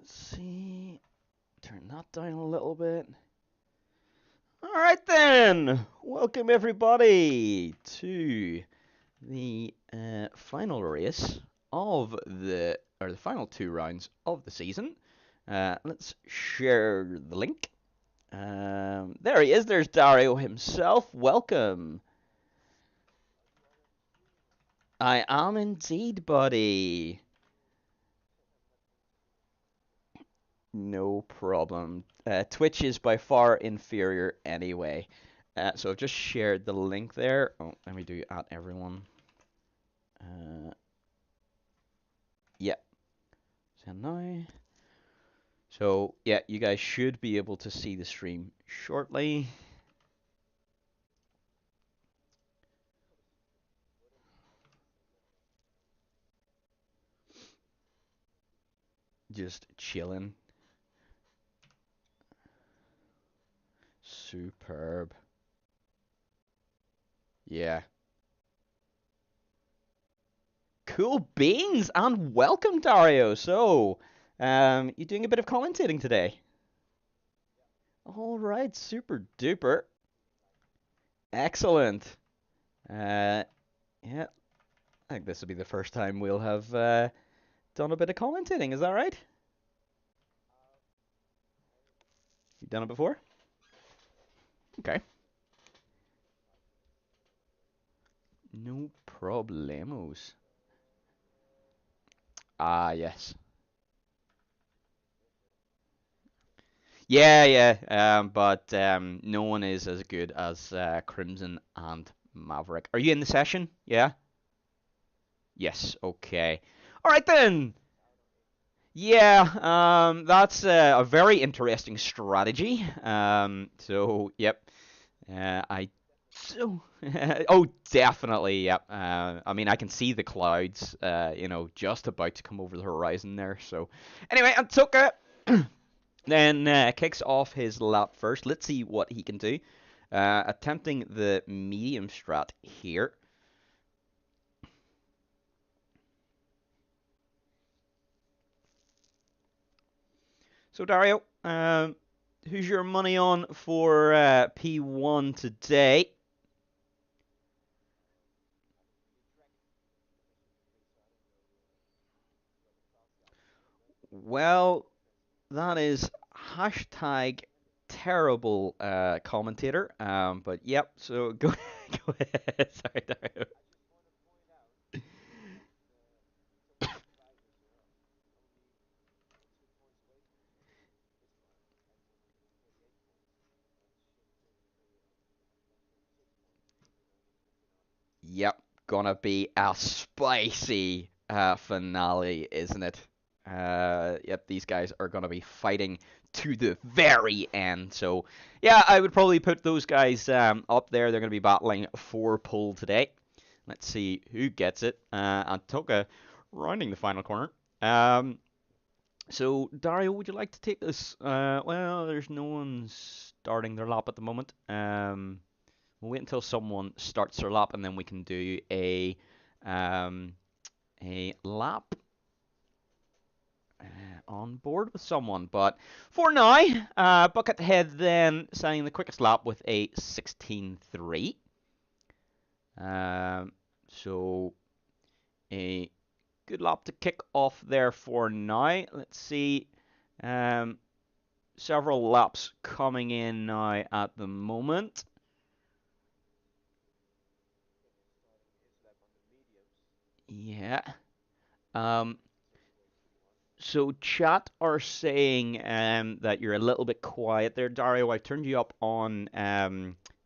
Let's see. Turn that down a little bit. All right then. Welcome everybody to the final race of the final 2 rounds of the season. Let's share the link. There he is. There's Dario himself. Welcome. I am indeed, buddy. No problem. Twitch is by far inferior anyway. So I've just shared the link there. Oh, let me do at everyone. Yeah. Send now. So yeah, you guys should be able to see the stream shortly. Just chilling. Superb. Yeah. Cool beans and welcome, Dario. So, you doing a bit of commentating today? All right, super duper. Excellent. Yeah, I think this will be the first time we'll have done a bit of commentating. Is that right? You've done it before? Okay. No problemos. Ah, yes. Yeah, yeah. But no one is as good as Crimson and Maverick. Are you in the session? Yeah? Yes, okay. All right then. Yeah, that's a very interesting strategy. So, yep. I so oh, definitely, yep. I mean, I can see the clouds, just about to come over the horizon there. So, anyway, Antuka then kicks off his lap first. Let's see what he can do. Attempting the medium strat here. So, Dario, who's your money on for P1 today? Well, that is hashtag terrible commentator. But yep. So go go ahead. Sorry, Dario. Yep, gonna be a spicy finale, isn't it? Yep, these guys are gonna be fighting to the very end. So yeah, I would probably put those guys up there. They're gonna be battling for pole today. Let's see who gets it. Antoka rounding the final corner. So, Dario, would you like to take this? Well, there's no one starting their lap at the moment. We'll wait until someone starts their lap, and then we can do um, a lap on board with someone. But for now, Buckethead then signing the quickest lap with a 16.3. So a good lap to kick off there for now. Let's see. Several laps coming in now at the moment. Yeah. So chat are saying that you're a little bit quiet there, Dario. I turned you up on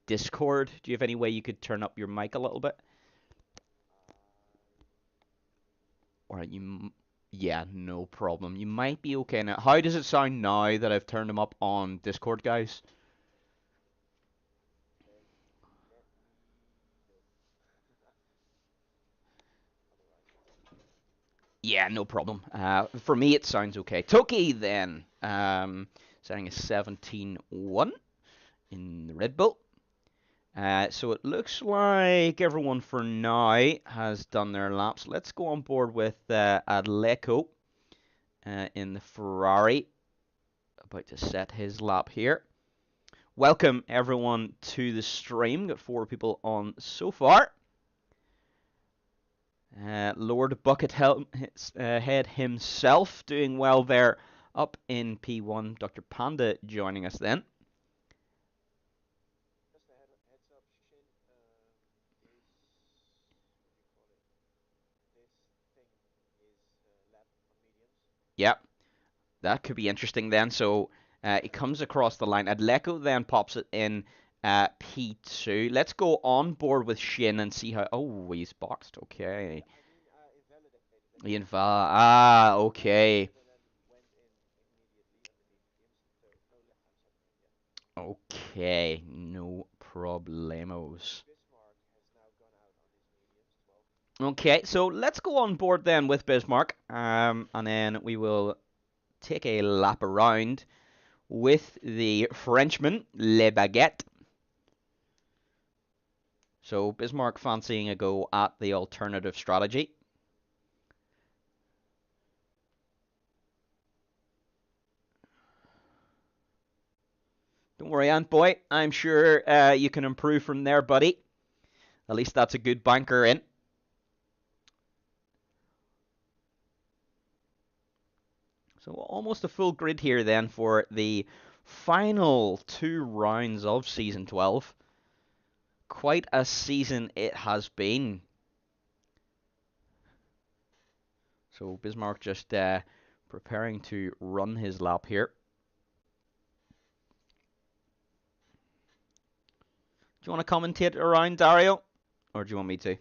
Discord. Do you have any way you could turn up your mic a little bit? Or yeah, no problem. You might be okay now. How does it sound now that I've turned them up on Discord, guys? Yeah, no problem. For me, it sounds okay. Toki then, setting a 17-1 in the Red Bull. So it looks like everyone for now has done their laps. Let's go on board with Adleco. in the Ferrari. About to set his lap here. Welcome everyone to the stream. Got 4 people on so far. Lord Buckethead himself doing well there up in P1. Dr. Panda joining us then. Yep, that could be interesting then. So it comes across the line. Adleco then pops it in P2. Let's go on board with Shin and see how... Oh, he's boxed. Okay. Okay. Okay, no problemos. Okay, so let's go on board then with Bismarck, and then we will take a lap around with the Frenchman, Le Baguette. So Bismarck fancying a go at the alternative strategy. Don't worry, Ant Boy. I'm sure you can improve from there, buddy. At least that's a good banker in. So almost a full grid here then for the final 2 rounds of Season 12. Quite a season it has been. So Bismarck just preparing to run his lap here. Do you want to commentate around, Dario? Or do you want me to?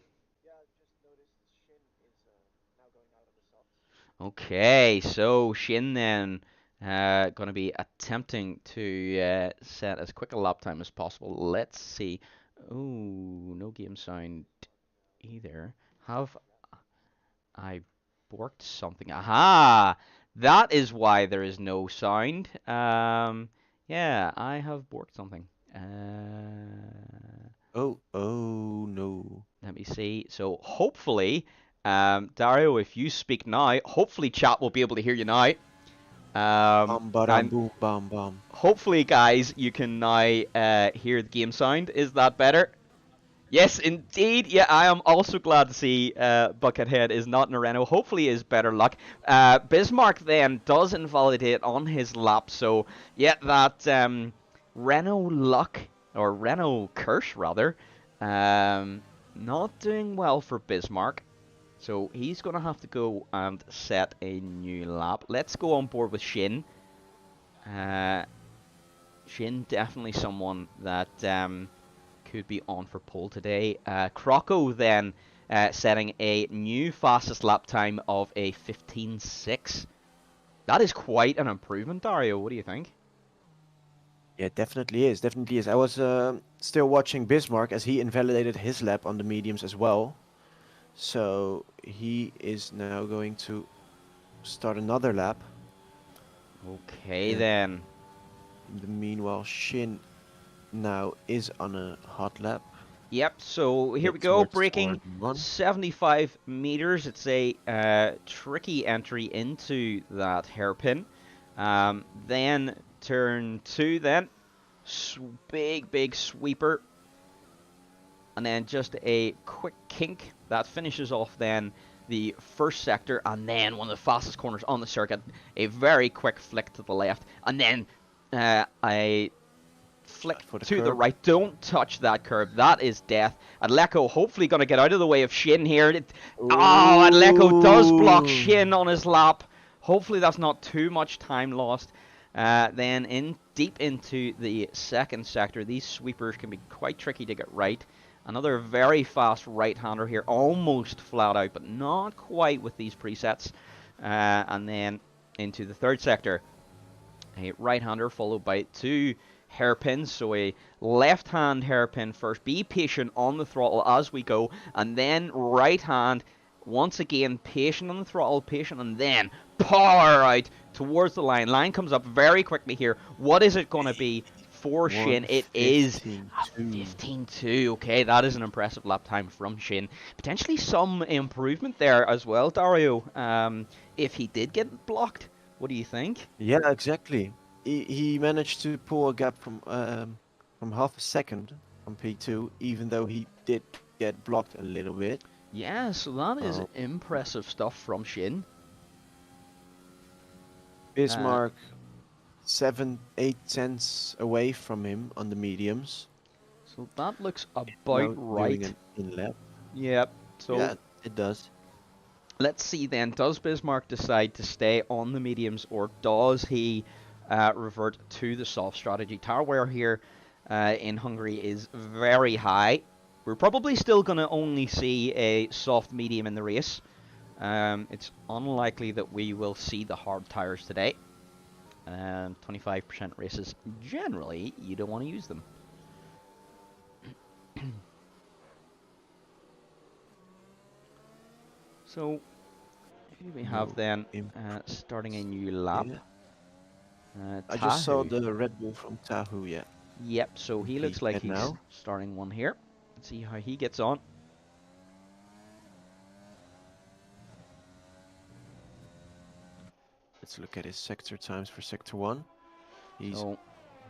Okay, so Shin then going to be attempting to set as quick a lap time as possible. Let's see. Oh, no game sound either. Have I borked something? Aha! That is why there is no sound. Yeah, I have borked something. Oh no. Let me see. So hopefully, Dario, if you speak now, hopefully chat will be able to hear you now. And Boom, bam, bam. hopefully, guys, you can now hear the game sound. Is that better? Yes, indeed. Yeah, I am also glad to see Buckethead is not in a Renault. Hopefully is better luck. Bismarck then does invalidate on his lap. So, yeah, that Renault luck, or Renault curse, rather, not doing well for Bismarck. So he's going to have to go and set a new lap. Let's go on board with Shin. Shin, definitely someone that could be on for pole today. Croco then setting a new fastest lap time of a 15.6. That is quite an improvement, Dario. What do you think? Yeah, definitely is. Definitely is. I was still watching Bismarck as he invalidated his lap on the mediums as well. So he is now going to start another lap. Okay, then. In the meanwhile, Shin now is on a hot lap. Yep, so here we go, braking 75 meters. It's a tricky entry into that hairpin. Then turn 2 then. Big sweeper. And then just a quick kink. That finishes off then the first sector. And then one of the fastest corners on the circuit. A very quick flick to the left. And then a flick to the right. Don't touch that curb. That is death. Adleco hopefully going to get out of the way of Shin here. Oh, Adleco does block Shin on his lap. Hopefully that's not too much time lost. Then deep into the second sector. These sweepers can be quite tricky to get right. Another very fast right-hander here. Almost flat out, but not quite with these presets. And then into the third sector. A right-hander followed by 2 hairpins, so a left-hand hairpin first. Be patient on the throttle as we go, and then right hand, once again, patient on the throttle, patient, and then power out towards the line. Line comes up very quickly here. What is it going to be for Shin? It is 15.2. Okay, that is an impressive lap time from Shin. Potentially some improvement there as well, Dario, if he did get blocked. What do you think? Yeah, exactly. He managed to pull a gap from half a second from P2, even though he did get blocked a little bit. Yeah, so that is Um, impressive stuff from Shin. Uh, Bismarck 7, 8 tenths away from him on the mediums. so that looks about Now doing right. an in lap. Yep. So Yeah, it does. let's see then. Does Bismarck decide to stay on the mediums, or does he revert to the soft strategy? Tower wear here in Hungary is very high. We're probably still going to only see a soft medium in the race. It's unlikely that we will see the hard tires today. 25% races, generally, you don't want to use them. So, here we have No then improvements starting a new lap. here. I just saw Tahu. the Red Bull from Tahu, yeah. Yep, so he looks Complete like it he's now. starting one here. Let's see how he gets on. Let's look at his sector times for sector 1. He's So,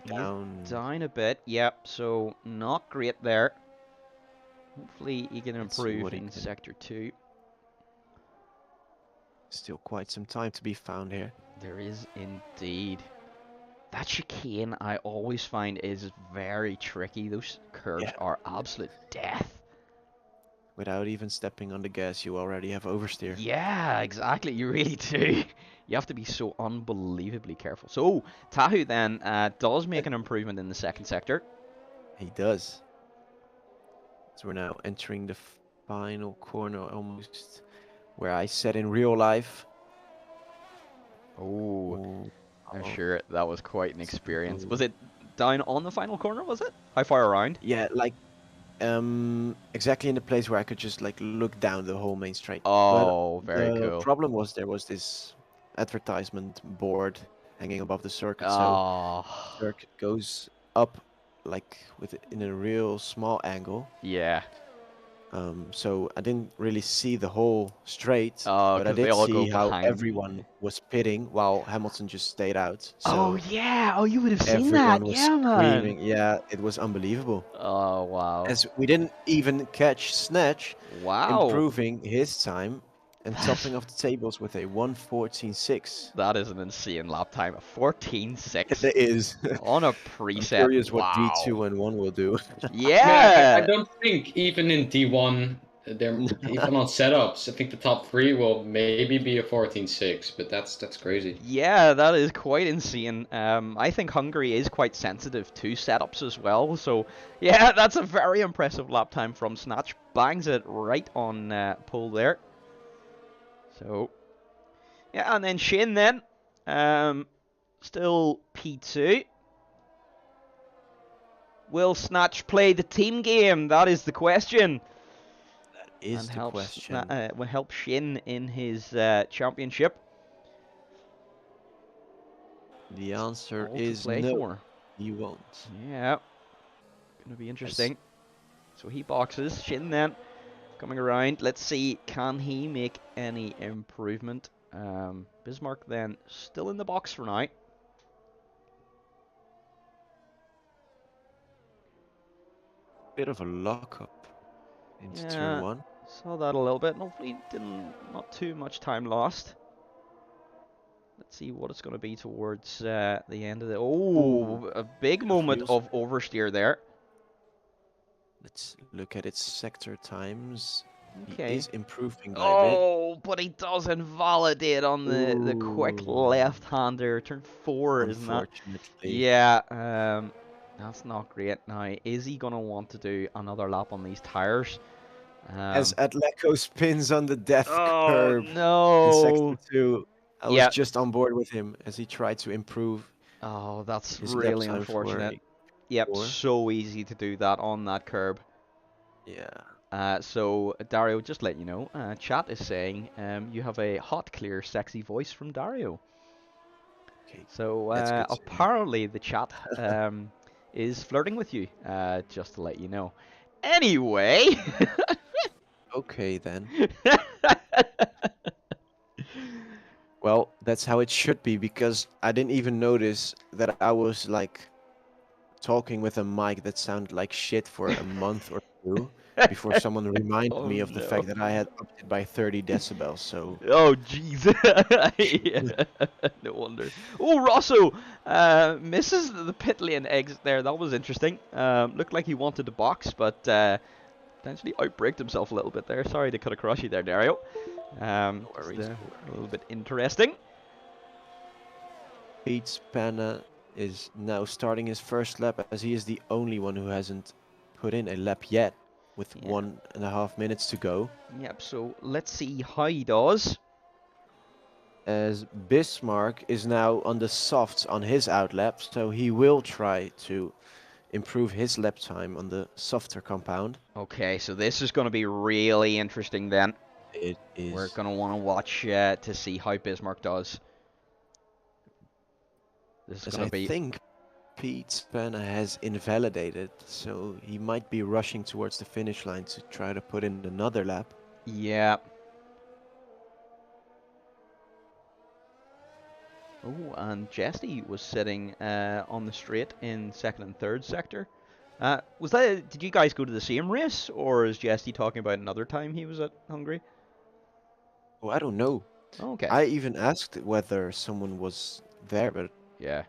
he's down. down a bit. Yep, so not great there. Hopefully he can Let's see improve what he in can. Sector 2. Still quite some time to be found here. There is indeed. That chicane I always find is very tricky. Those curves Yeah. are absolute death. Without even stepping on the gas, you already have oversteer. Yeah, exactly. You really do. You have to be so unbelievably careful. So, Tahu then does make an improvement in the second sector. He does. So we're now entering the final corner almost where I said in real life. Oh, Oh, I'm oh, sure that was quite an let's experience. go. Was it down on the final corner, was it? How far around? Yeah, like exactly in the place where I could just like look down the whole main straight. But Oh, very the cool. problem was there was this advertisement board hanging above the circuit, so Oh, circuit goes up like in a real small angle. yeah. So I didn't really see the whole straight, Oh, but I because they did all go see how behind. everyone was pitting while Hamilton just stayed out. Oh, So yeah. Oh, you would have seen that. everyone was Yeah, man. screaming. Yeah, it was unbelievable. Oh, wow. As we didn't even catch Snatch Wow. improving his time and That's, topping off the tables with a 1:14.6. that is an insane lap time. A 14.6 It is. on a I'm preset. curious what Wow. D2 and 1 will do. I mean, I Yeah. don't think even in D1, they're even on setups. I think the top three will maybe be a 14.6, but that's crazy. Yeah, that is quite insane. I think Hungary is quite sensitive to setups as well. So, yeah, that's a very impressive lap time from Snatch. Bangs it right on pole there. So, yeah, and then Shane then. Still P2. Will Snatch play the team game? That is the question. Is And the question. will help Shin in his championship. The answer All to is play no, for. he won't. Yeah, gonna be As interesting. So he boxes Shin then coming around. Let's see, can he make any improvement? Bismarck then still in the box for now. bit of a lockup into turn Yeah, 1. saw that a little bit. Hopefully, not too much time lost. Let's see what it's going to be towards the end of the. Ooh, Oh, a big bit of moment wheels. of oversteer there. Let's look at its sector times. He Okay. is improving by a bit. Oh, but he does invalidate on the quick Ooh, left-hander. Turn 4, isn't that? unfortunately. Yeah, that's not great. Now, is he going to want to do another lap on these tires? As Atletico spins on the death Oh, curb in sector no. 2. I was Yeah. just on board with him as he tried to improve Oh, that's his lap really time for unfortunate. a Yep, 4. so easy to do that on that curb. Yeah. So Dario, just let you know, chat is saying you have a hot, clear, sexy voice from Dario. Okay, So that's good to hear. apparently the chat is flirting with you, just to let you know. Anyway. Okay then. Well, That's how it should be, because I didn't even notice that I was like talking with a mic that sounded like shit for a month or two before someone reminded Oh me of the no. fact that I had upped it by 30 decibels. So Oh jeez. Yeah, no wonder. Oh, Rosso misses the pit lane exit there. That was interesting. Looked like he wanted to box, but potentially outbraked himself a little bit there. Sorry to cut across you there, Dario. no Just worries, no a little worries. bit interesting. Pete Spanna is now starting his first lap, as he is the only one who hasn't put in a lap yet, with Yeah. 1.5 minutes to go. Yep. So let's see how he does. As Bismarck is now on the softs on his outlap, so he will try to improve his lap time on the softer compound. Okay, so this is going to be really interesting then. It We're is, going to want to watch to see how Bismarck does. This is as going to I be... think Pete Spanna has invalidated, so he might be rushing towards the finish line to try to put in another lap. Yeah. Oh, and Jesty was sitting on the straight in second and third sector. Was that? Did you guys go to the same race, or is Jesty talking about another time he was at Hungary? Oh, I don't know. Oh, okay. I even asked whether someone was there, but Yeah.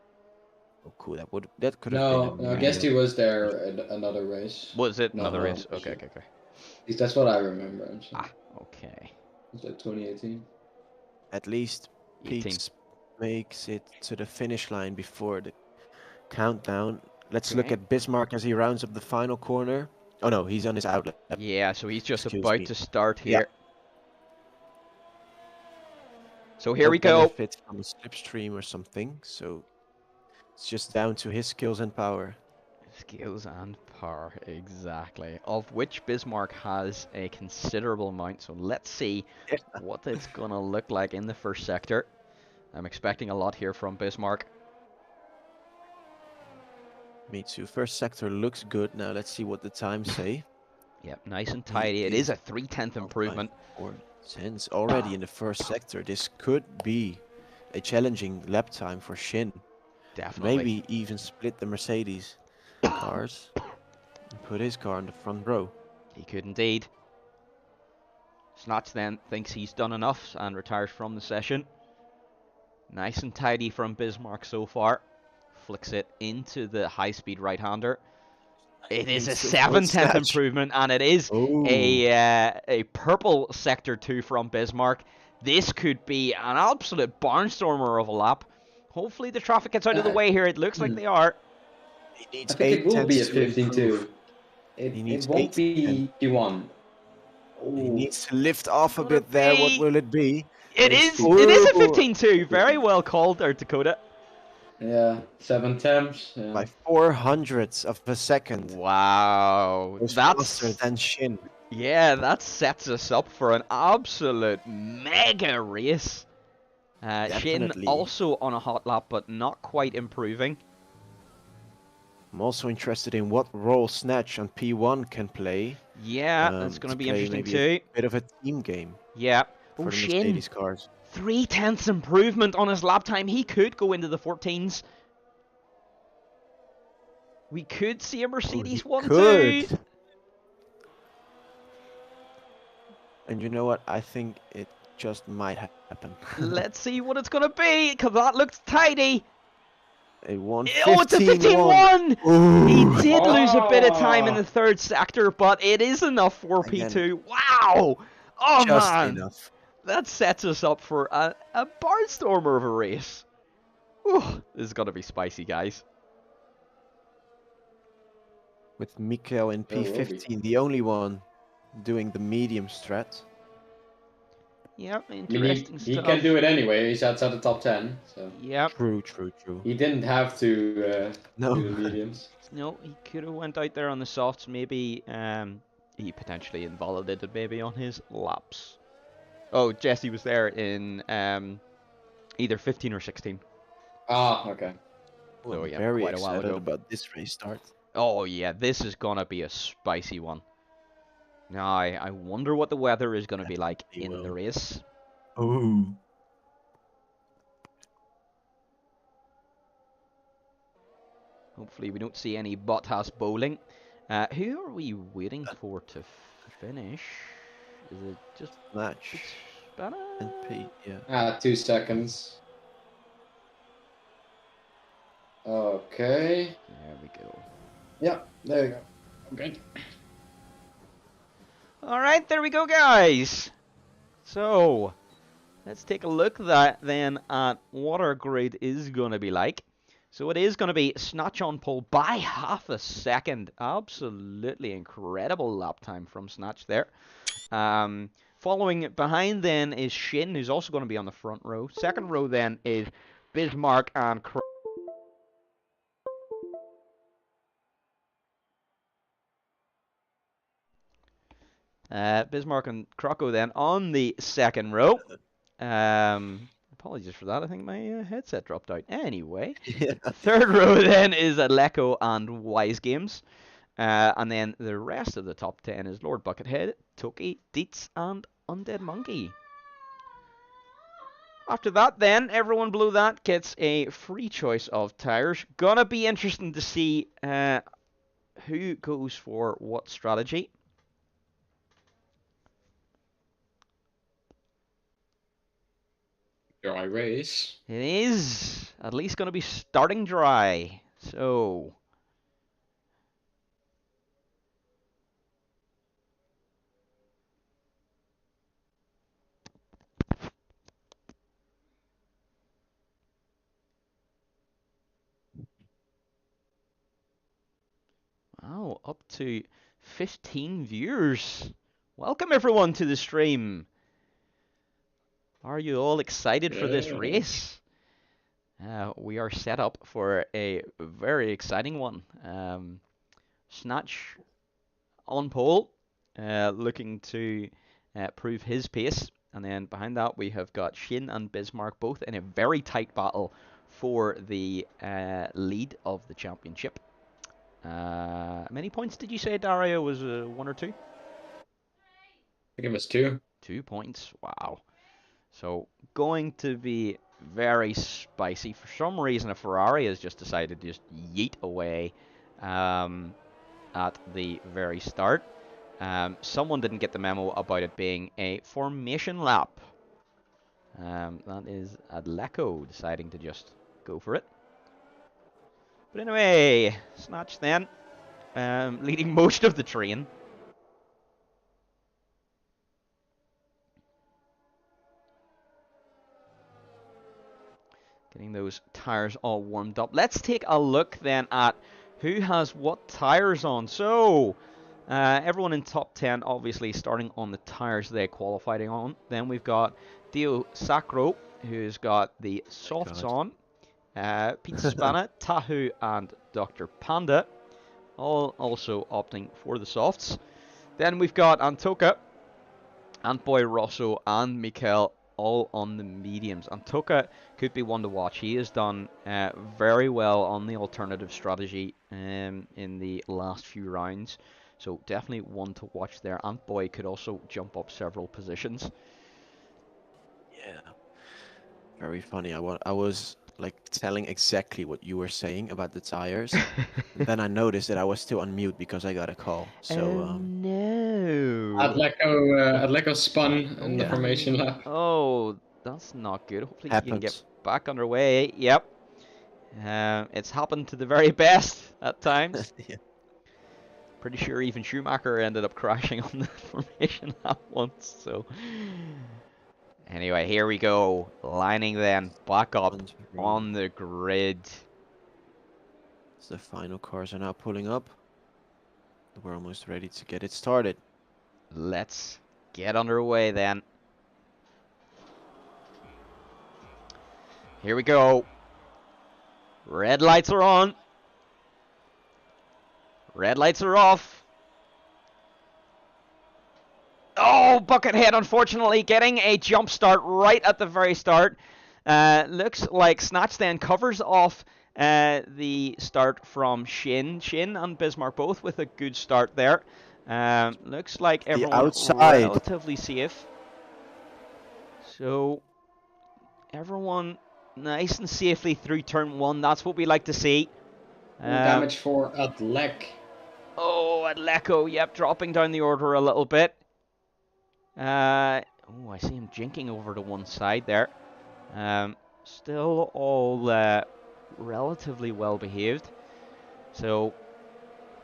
oh, cool. That could have been a No, I guess real. he was there at another race. Was it No, another no. race? Okay, okay, okay. At least that's what I remember. So. Ah, okay. Was that 2018? At least 18. Pete makes it to the finish line before the countdown. Let's look Okay. at Bismarck as he rounds up the final corner. Oh no, he's on his outlet. Yeah, so he's just Excuse about me. to start Yeah. here. So here He'll we go. benefit from a slipstream or something, so it's just down to his skills and power. Skills and power, exactly. Of which Bismarck has a considerable amount. So let's see what it's going to look like in the first sector. I'm expecting a lot here from Bismarck. Me too. First sector looks good. Now let's see what the times say. Yep, nice and He tidy. It is is a 3/10 off by improvement. 4 tenths already in the first sector. This could be a challenging lap time for Shin. Definitely. Maybe even split the Mercedes cars and put his car in the front row. He could indeed. Snatch then thinks he's done enough and retires from the session. Nice and tidy from Bismarck so far. Flicks it into the high-speed right-hander. It is a Needs to avoid 7/10 snatch. improvement, and it is Oh, a purple sector 2 from Bismarck. This could be an absolute barnstormer of a lap. Hopefully the traffic gets out of the way here. It looks like they are. he I needs think it 8 will be a tenths to 15 improve. too. It He needs won't 8 be P1. He Oh, needs to lift off a Could it bit there. What be? will it be? It it's is. P. It is a Oh, 15-2. Very well called there, Dakota. Yeah, 7 temps. by Yeah. 400ths of a second. Wow, Was faster that's than Shin. yeah. That sets us up for an absolute mega race. Shin Definitely. also on a hot lap, but not quite improving. I'm also interested in what role Snatch on P1 can play. Yeah, that's going to be play interesting maybe too. a bit of a team game Yeah. for Oh, the Shin. Mercedes cars. 3/10 improvement on his lap time. He could go into the 14s. We could see a Mercedes 1-2. Could. And you know what? I think it just might happen. Let's see what it's going to be, because that looks tidy. A 1:15. Oh, it's a 15-1! He Ooh. did lose a bit of time in the third sector, but it is enough for Again, P2. Wow! Oh, just man. enough. That sets us up for a barnstormer of a race. Whew, this is going to be spicy, guys. With Mikkel in There will be. P15, the only one doing the medium strat. Yep, I mean, interesting he stuff. can do it anyway. He's outside the top 10. So Yep. True. he didn't have to No. do the mediums. No, he could have went out there on the softs. Maybe he potentially invalidated maybe on his laps. Oh, Jesse was there in either 15 or 16. Ah, okay. So I'm yeah, very quite a while excited ago. about this race start. Oh yeah, this is gonna be a spicy one. Now I wonder what the weather is gonna be like Definitely in the will. race. Oh. Hopefully we don't see any Bottas bowling. Who are we waiting for to finish? Is it just Match Spana? and P. Yeah. 2 seconds. Okay. There we go. Yeah, there you go. Okay. All right, there we go, guys. So let's take a look then at what our grid is going to be like. So it is going to be Snatch on pole by half a second. Absolutely incredible lap time from Snatch there. Following behind then is Shin, who's also going to be on the front row. Second row then is Bismarck and Bismarck and Croco then on the second row. Apologies for that. I think my headset dropped out. Anyway, Yeah. third row then is Aleco and Wise Games. And then the rest of the top 10 is Lord Buckethead, Toki, Dietz, and Undead Monkey. After that, then, everyone below that gets a free choice of tires. Gonna be interesting to see who goes for what strategy. Dry race. It is at least going to be starting dry. So wow, up to 15 viewers. Welcome everyone to the stream. Are you all excited for this race? We are set up for a very exciting one. Snatch on pole, looking to prove his pace. And then behind that, we have got Shin and Bismarck both in a very tight battle for the lead of the championship. Many points did you say, Dario? Was 1 or 2? I think it was 2. 2 points. Wow. So going to be very spicy. For some reason, a Ferrari has just decided to just yeet away at the very start. Someone didn't get the memo about it being a formation lap. That is Adleco deciding to just go for it. But anyway, Snatch then, leading most of the train. Getting those tires all warmed up. Let's take a look then at who has what tires on. So, everyone in top 10 obviously starting on the tires they qualified on. Then we've got Dio Sacro, who's got the softs on. Pizza Spana, Tahu, and Dr. Panda, all also opting for the softs. Then we've got Antoka, Antboy Rosso, and Mikel all on the mediums. Antoka could be one to watch. He has done very well on the alternative strategy in the last few rounds. So definitely one to watch there. Antboy could also jump up several positions. Yeah. Very funny. I was like telling exactly what you were saying about the tires. And then I noticed that I was still on mute because I got a call. So no. Adleco spun in the Yeah. formation lap. Oh, that's not good. Hopefully you can get happens. back underway. Yep. It's happened to the very best at times. Yeah. Pretty sure even Schumacher ended up crashing on the formation lap once. So anyway, here we go. Lining then back up on the grid. So the final cars are now pulling up. We're almost ready to get it started. Let's get underway then. Here we go. Red lights are on. Red lights are off. Oh, Buckethead unfortunately getting a jump start right at the very start. Looks like Snatch then covers off the start from Shin. Shin and Bismarck both with a good start there. Looks like everyone relatively safe. So everyone nice and safely through turn 1. That's what we like to see. Damage for Adlek. Oh, at Lecco, yep, dropping down the order a little bit. Oh, I see him jinking over to one side there. Still all relatively well behaved. So,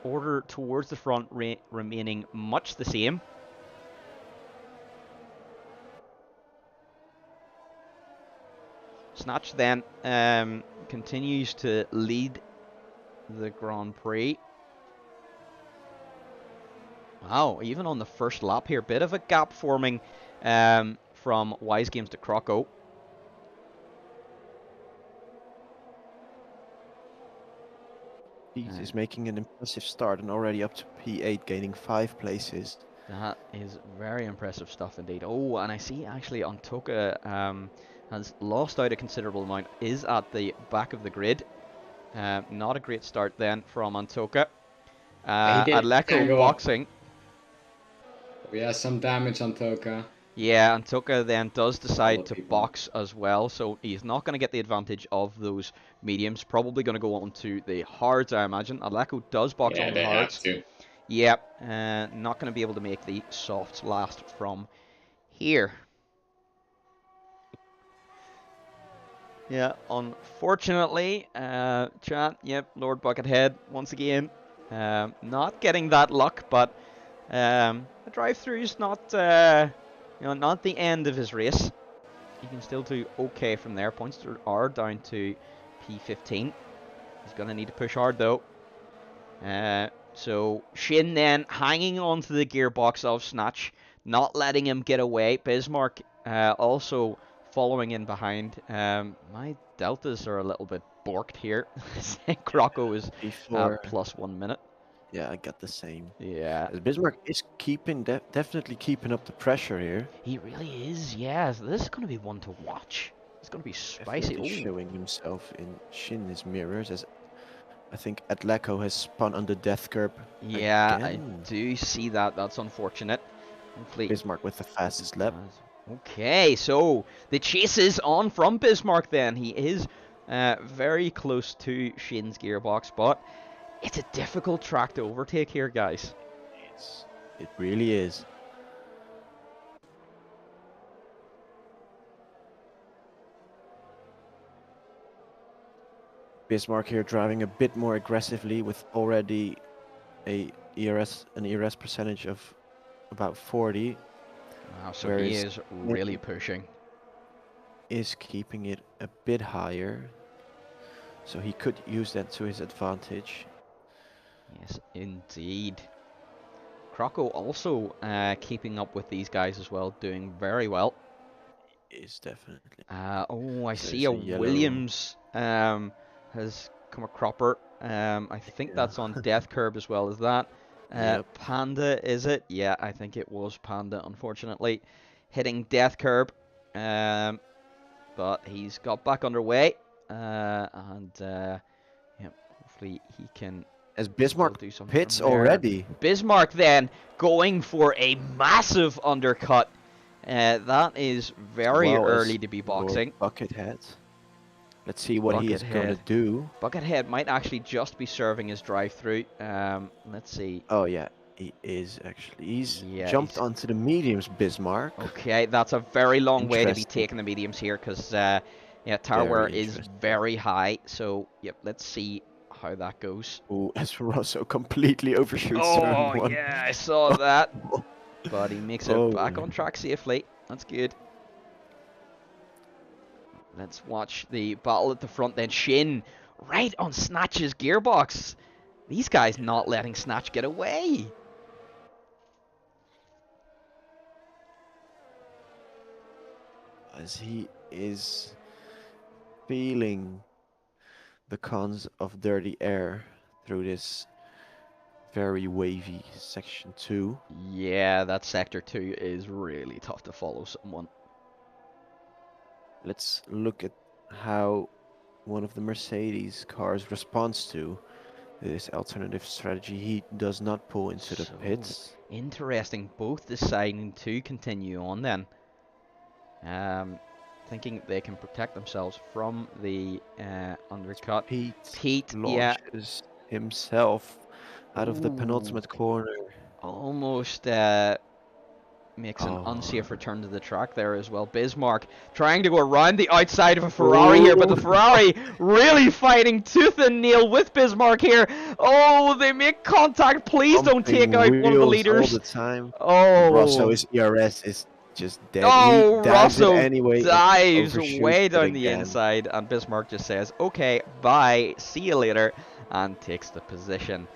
order towards the front remaining much the same. Snatch then continues to lead the Grand Prix. Wow, even on the first lap here, bit of a gap forming from Wise Games to Croco. He's making an impressive start and already up to P8, gaining 5 places. That is very impressive stuff indeed. Oh, and I see actually Antoka has lost out a considerable amount, is at the back of the grid. Not a great start then from Antoka. Adleko boxing. We have some damage on Toka. Yeah, Antoka then does decide to box as well, so he's not going to get the advantage of those mediums. Probably going to go on to the hards, I imagine. Adleko does box on the hards. Have to. Yep, not going to be able to make the softs last from here. Yeah, unfortunately, chat, yep, Lord Buckethead once again. Not getting that luck, but the drive-through is not, not the end of his race. He can still do okay from there. Points are down to P15. He's going to need to push hard though. So Shin then hanging on to the gearbox of Snatch, not letting him get away. Bismarck also following in behind. My deltas are a little bit borked here. Croco is plus 1 minute. Yeah, I got the same. Yeah. As Bismarck is definitely keeping up the pressure here. He really is, yeah. So this is going to be one to watch. It's going to be spicy. Definitely showing himself in Shin's mirrors, as I think Adleko has spun on the death curb. Yeah, again. I do see that. That's unfortunate. Hopefully Bismarck with the fastest lap. Okay, so the chase is on from Bismarck then. He is very close to Shin's gearbox, but it's a difficult track to overtake here, guys. It really is. Bismarck here driving a bit more aggressively with already an ERS percentage of about 40. Wow, so he is really pushing. Is keeping it a bit higher, so he could use that to his advantage. Yes, indeed. Croco also keeping up with these guys as well, doing very well. Is definitely. Oh, I see a Williams has come a cropper. I think that's on Death Curb as well as that. Yep. Panda, is it? Yeah, I think it was Panda, unfortunately. Hitting Death Curb. But he's got back underway. Yeah, hopefully he can... As Bismarck pits already. Bismarck then going for a massive undercut. That is very early to be boxing. Buckethead. Let's see what he is going to do. Buckethead might actually just be serving his drive-through. Let's see. Oh yeah, he is actually. He's jumped onto the mediums, Bismarck. Okay, that's a very long way to be taking the mediums here, because yeah, tire wear is very high. So yep, let's see how that goes. Oh, Esperoso completely overshoots. Oh yeah, I saw that. But he makes it back on track safely. That's good. Let's watch the battle at the front then. Shin right on Snatch's gearbox. These guys not letting Snatch get away. As he is feeling the cons of dirty air through this very wavy section 2. Yeah, that sector 2 is really tough to follow someone. Let's look at how one of the Mercedes cars responds to this alternative strategy. He does not pull into the pits. Interesting, both deciding to continue on then. thinking they can protect themselves from the undercut. Pete Pete, yeah. launches himself out of the Ooh, penultimate corner. almost makes an unsafe Oh. return to the track there as well. Bismarck trying to go around the outside of a Ferrari here, but the Oh. Ferrari really fighting tooth and nail with Bismarck here. Oh, they make contact. Please don't Pumping take out one of the wheels all leaders. the time. Russell, Oh, his ERS is just dead. He oh, dives it Russell anyway and dives overshoots way it down the again. inside, and Bismarck just says, okay, bye, see you later, and takes the position.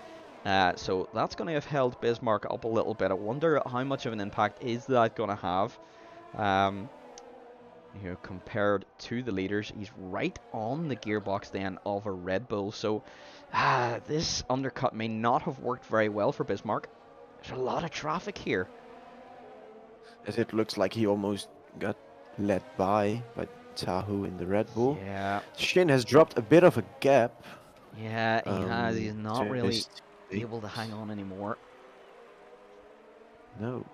So that's going to have held Bismarck up a little bit. I wonder how much of an impact is that going to have. Compared to the leaders, he's right on the gearbox then of a Red Bull. So this undercut may not have worked very well for Bismarck. There's a lot of traffic here. As it looks like he almost got led by Tahu in the Red Bull. Yeah, Shin has dropped a bit of a gap. yeah, he has. He's not to really his teammates. able to hang on anymore. No.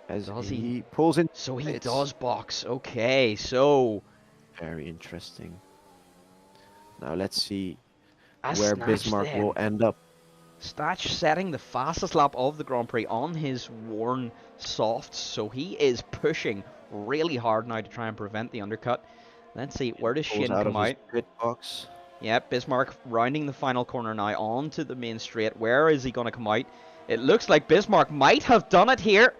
As Does he pulls in. So he It's does box. Okay, so very interesting. Now let's see a where Snatch Bismarck then. will end up. Snatch setting the fastest lap of the Grand Prix on his worn softs, so he is pushing really hard now to try and prevent the undercut. Let's see, where does Pulls Shin out come of his out? pit box. Yep, Bismarck rounding the final corner now onto the main straight. Where is he going to come out? It looks like Bismarck might have done it here.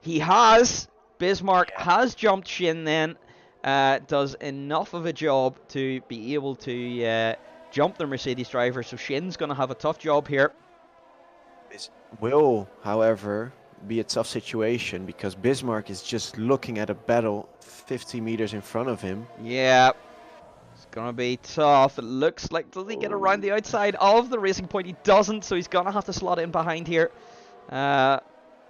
He has. Bismarck has jumped Shin then. Does enough of a job to be able to jump the Mercedes driver. So Shin's going to have a tough job here. This will, however, be a tough situation because Bismarck is just looking at a battle 50 meters in front of him. Yeah. It's going to be tough. It looks like, does he get around the outside of the racing point? He doesn't, so he's going to have to slot in behind here.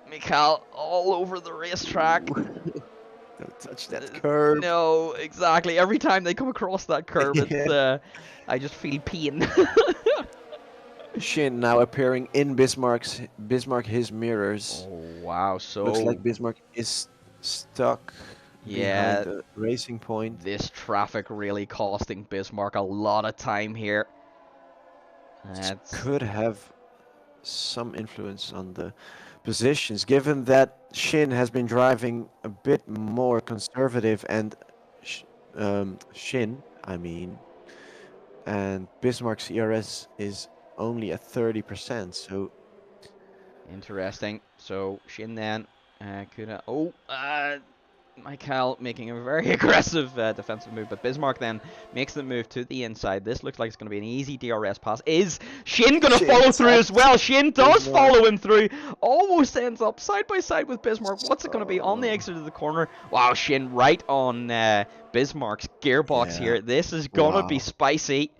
Mikhail all over the racetrack. Don't touch that curb. No, exactly. Every time they come across that curb, it's, I just feel pain. Shin now appearing in Bismarck his mirrors. Oh, wow. So looks like Bismarck is stuck behind the racing point. This traffic really costing Bismarck a lot of time here. Could have some influence on the positions, given that Shin has been driving a bit more conservative and and Bismarck's ERS is only at 30%, so interesting. So Shin then could have Michael making a very aggressive defensive move, but Bismarck then makes the move to the inside. This looks like it's going to be an easy DRS pass. Is Shin going to follow through as well? Shin does follow him through. Almost ends up side by side with Bismarck. What's it going to be on the exit of the corner? Wow, Shin right on Bismarck's gearbox here. This is going to be spicy.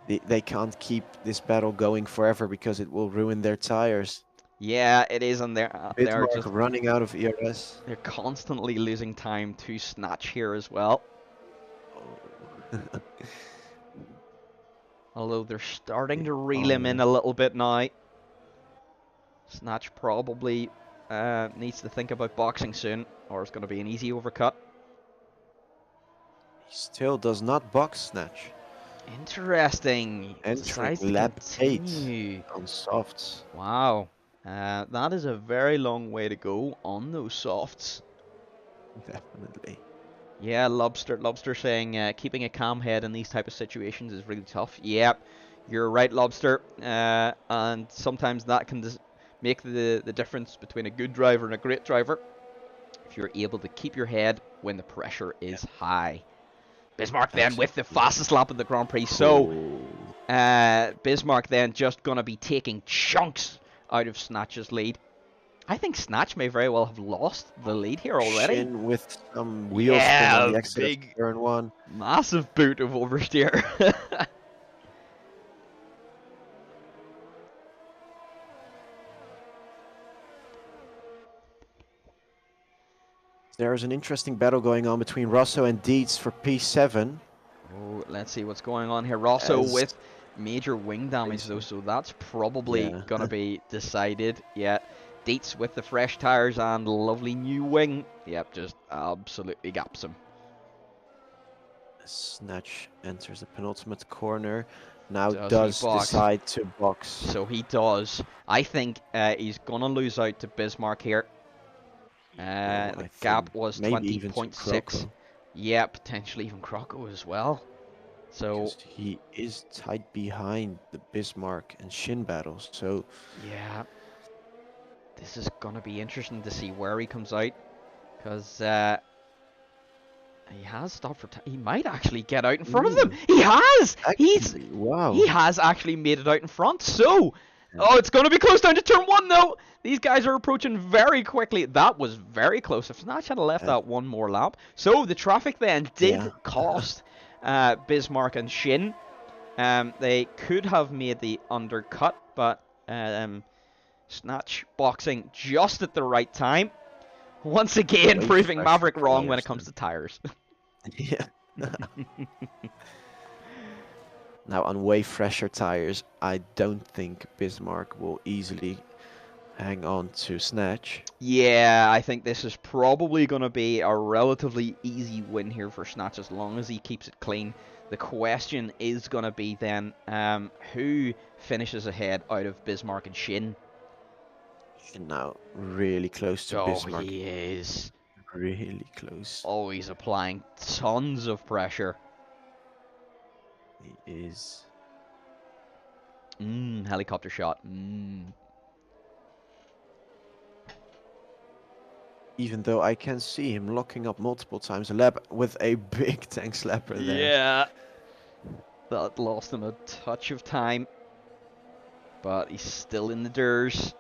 They can't keep this battle going forever because it will ruin their tires. Yeah, it is, and they're just running out of ERS. They're constantly losing time to Snatch here as well. Although they're starting to reel him in a little bit now. Snatch probably needs to think about boxing soon, or it's going to be an easy overcut. He still does not box Snatch. Interesting. Entering lap 8 on softs. Wow. That is a very long way to go on those softs. Definitely. Yeah, Lobster saying keeping a calm head in these type of situations is really tough. Yep, you're right, Lobster. And sometimes that can make the difference between a good driver and a great driver. If you're able to keep your head when the pressure is high. Bismarck then with the fastest lap of the Grand Prix. So Bismarck then just going to be taking chunks out of Snatch's lead. I think Snatch may very well have lost the lead here already. Shin with some wheel spin on the exit of turn 1. Massive boot of oversteer. There is an interesting battle going on between Rosso and Dietz for P7. Oh, let's see what's going on here. Rosso with major wing damage though, so that's probably gonna be decided. Yeah, Dietz with the fresh tyres and lovely new wing. Yep, just absolutely gaps him. Snatch enters the penultimate corner. Now Does he box? decide to box. So he does. I think he's going to lose out to Bismarck here. The gap was maybe even to 20.6. Croco. Yeah, potentially even Croco as well. So Because he is tight behind the Bismarck and Shin battles. So yeah, this is gonna be interesting to see where he comes out, because he has stopped for. He might actually get out in front of them. He has. actually, wow. He has actually made it out in front. So, oh, it's gonna be close down to turn 1 though. These guys are approaching very quickly. That was very close. If Snatch had left out one more lap, so the traffic then did cost Bismarck and Shin. They could have made the undercut, but Snatch boxing just at the right time. Once again, proving Maverick wrong when it comes to tires. Yeah. Now, on way fresher tires, I don't think Bismarck will easily hang on to Snatch. Yeah, I think this is probably going to be a relatively easy win here for Snatch as long as he keeps it clean. The question is going to be then who finishes ahead out of Bismarck and Shin. Shin now really close to Bismarck. Oh, he is. Really close. Oh, he's applying tons of pressure. He is. Helicopter shot. Even though I can see him locking up multiple times a lap with a big tank slapper there. Yeah. That lost him a touch of time. But he's still in the dirs.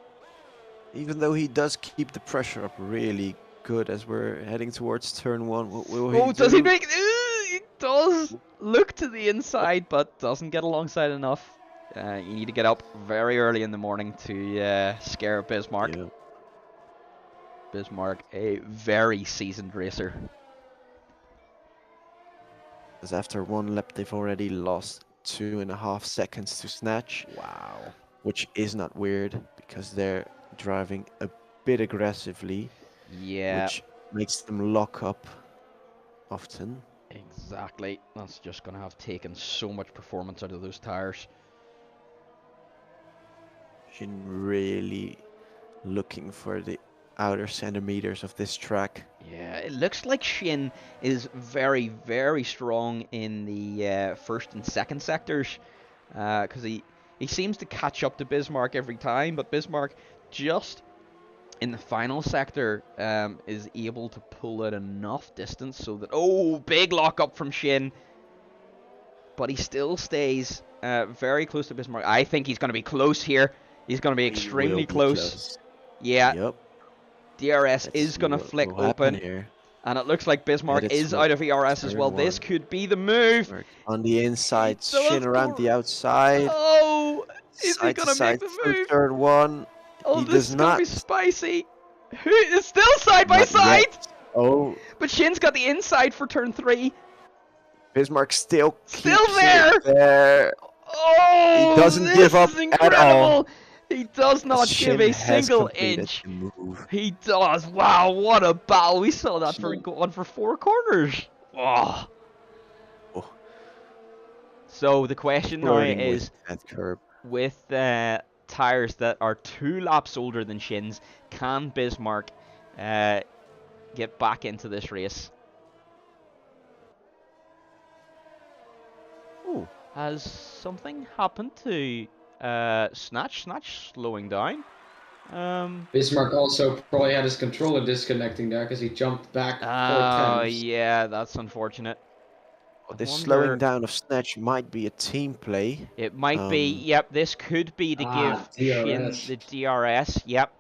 Even though he does keep the pressure up really good as we're heading towards turn 1. What will he do? Does he make... He does look to the inside, but doesn't get alongside enough. You need to get up very early in the morning to scare Bismarck. Yeah. Bismarck, a very seasoned racer. Because after 1 lap, they've already lost 2.5 seconds to Snatch. Wow. Which is not weird, because they're driving a bit aggressively. Yeah. Which makes them lock up often. Exactly. That's just going to have taken so much performance out of those tires. Shin really looking for the outer centimeters of this track. Yeah, it looks like Shin is very, very strong in the first and second sectors. Because he seems to catch up to Bismarck every time, but Bismarck just in the final sector is able to pull out enough distance so that... Oh, big lock up from Shin. But he still stays very close to Bismarck. I think he's going to be close here. He's going to be extremely close. Yeah. Yep. DRS is going to flick open. Here. And it looks like Bismarck is out of ERS as well. This could be the move. On the inside, Shin around the outside. Oh, is he going to make the move? Turn 1. Oh, he this does is not. going to be spicy. It's still side by side. Yet. Oh. But Shin's got the inside for turn 3. Bismarck still there. Oh, he doesn't give up at all. He does not give a single inch. He does. Wow, what a battle. We saw that for going for 4 corners. Oh. So the question now is, with tires that are 2 laps older than Shin's, can Bismarck get back into this race? Oh, has something happened to Snatch? Snatch slowing down. Bismarck also probably had his controller disconnecting there because he jumped back 4 times. Yeah, that's unfortunate. This slowing down of Snatch might be a team play. It might be. Yep, this could be to give Shin the DRS. Yep,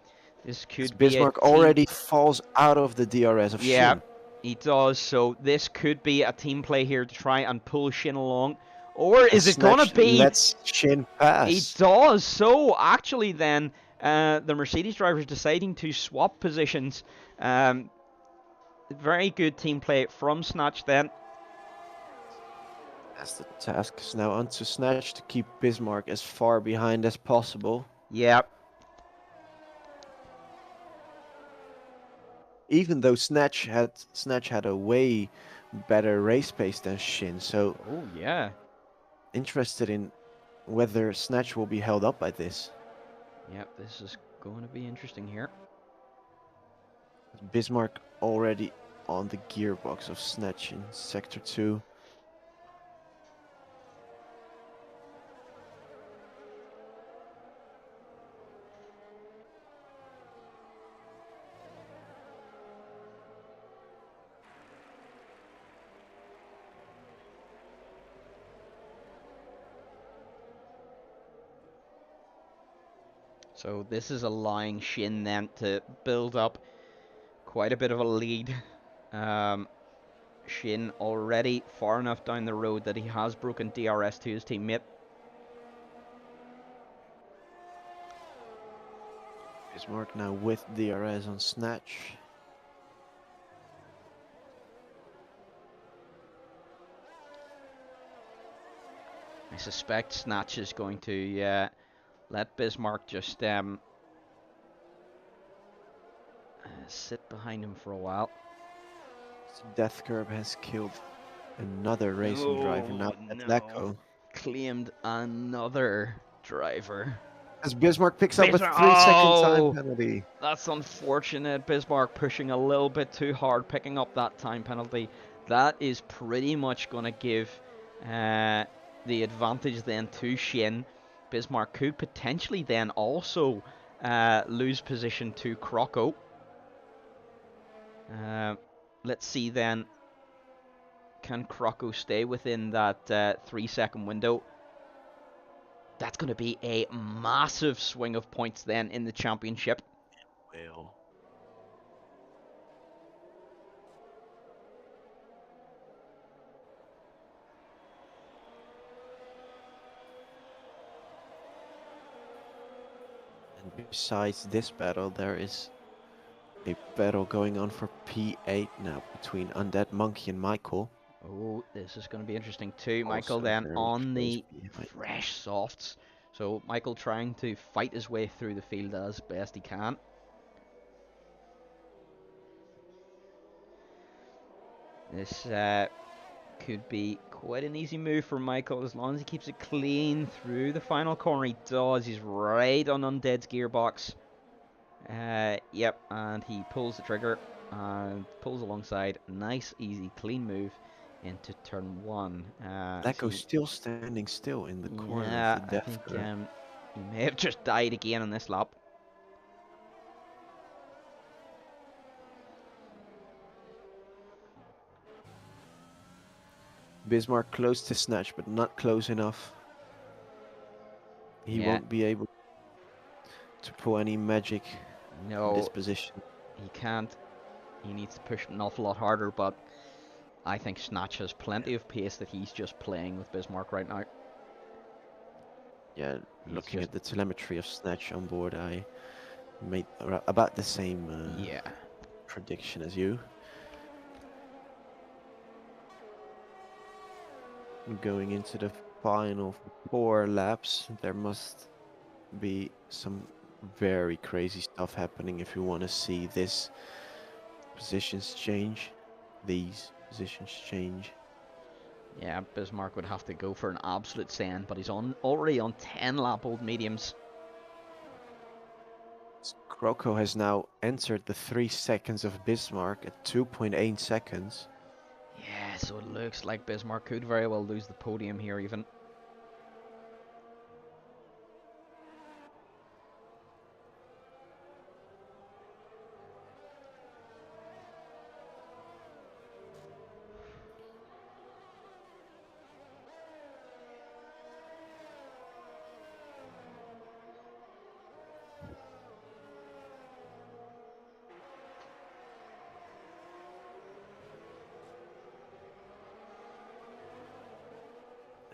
this could be. Bismarck already falls out of the DRS of Shin. Yeah, he does. So this could be a team play here to try and pull Shin along. Or is it going to be... Let's Shin pass. He does. So actually then, the Mercedes drivers deciding to swap positions. Very good team play from Snatch then. As the task is now on to Snatch to keep Bismarck as far behind as possible. Yep. even though Snatch had a way better race pace than Shin. So Oh, yeah. interested in whether Snatch will be held up by this. Yep, this is going to be interesting here. Bismarck already on the gearbox of Snatch in Sector 2. So this is allowing Shin then to build up quite a bit of a lead. Um, Shin already far enough down the road that he has broken DRS to his teammate. Bismarck now with DRS on Snatch. I suspect Snatch is going to let Bismarck just sit behind him for a while. Death Curb has killed another racing driver now at No. Leco. Claimed another driver. As Bismarck picks up a Bismarck, 3-second time oh! penalty. That's unfortunate. Bismarck pushing a little bit too hard, picking up that time penalty. That is pretty much going to give the advantage then to Shin. Bismarck could potentially then also lose position to Croco. Let's see then. Can Croco stay within that 3-second window? That's going to be a massive swing of points then in the championship. Well, and besides this battle, there is a battle going on for P8 now between Undead Monkey and Michael. Oh, this is going to be interesting too. Michael Also then very on close the behind. fresh softs. So Michael trying to fight his way through the field as best he can. This could be quite an easy move for Michael as long as he keeps it clean through the final corner. He does. He's right on Undead's gearbox. Yep, and he pulls the trigger and pulls alongside. Nice, easy, clean move into turn 1. Leco still standing still in the corner of Yeah, the I Death think Curve. he may have just died again on this lap. Bismarck close to Snatch, but not close enough. He won't be able to pull any magic in this No, position. he can't. He needs to push an awful lot harder, but I think Snatch has plenty of pace that he's just playing with Bismarck right now. Yeah, He's looking just, at the telemetry of Snatch on board, I made about the same yeah. prediction as you. Going into the final 4 laps, there must be some very crazy stuff happening if you want to see this positions change. These positions change. Yeah, Bismarck would have to go for an absolute send, but he's already on 10 lap old mediums. Croco has now entered the 3 seconds of Bismarck at 2.8 seconds. Yeah, so it looks like Bismarck could very well lose the podium here even.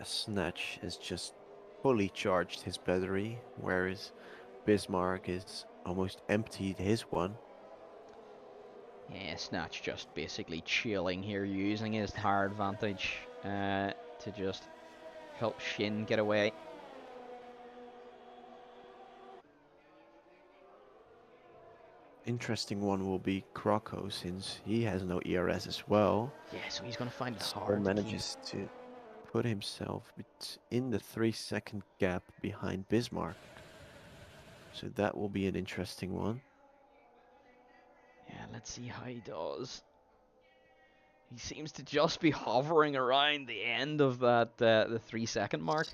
Snatch has just fully charged his battery, whereas Bismarck is almost emptied his one. Yeah, Snatch just basically chilling here, using his tire advantage to just help Shin get away. interesting one will be Kroko, since he has no ERS as well. Yeah, so he's going to find it Still hard to keep. manages to put himself in the 3-second gap behind Bismarck. So that will be an interesting one. Yeah, let's see how he does. He seems to just be hovering around the end of that the 3-second mark.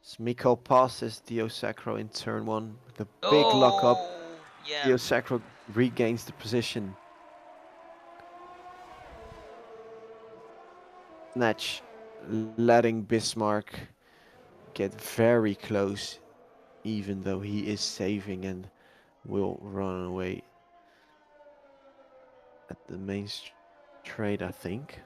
Smiko passes Dio Sacro in turn 1 with a big lockup. Yeah. Dio Sacro regains the position. Snatch letting Bismarck get very close, even though he is saving and will run away at the main straight, I think.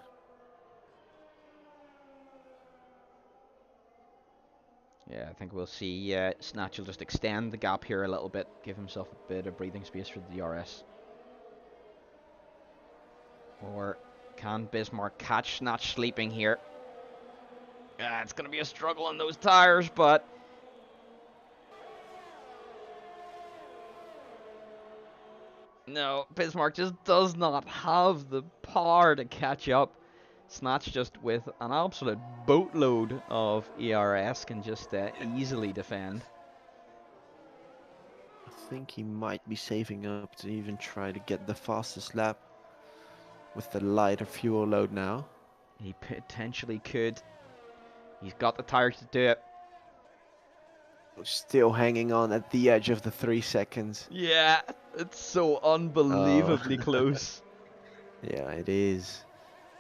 Yeah, I think we'll see Snatch will just extend the gap here a little bit, give himself a bit of breathing space for the DRS. Or can Bismarck catch Snatch sleeping here? It's going to be a struggle on those tires, but... No, Bismarck just does not have the power to catch up. Snatch just with an absolute boatload of ERS can just easily defend. I think he might be saving up to even try to get the fastest lap with the lighter fuel load now. He potentially could. He's got the tires to do it. Still hanging on at the edge of the 3 seconds. Yeah, it's so unbelievably close. Yeah, it is.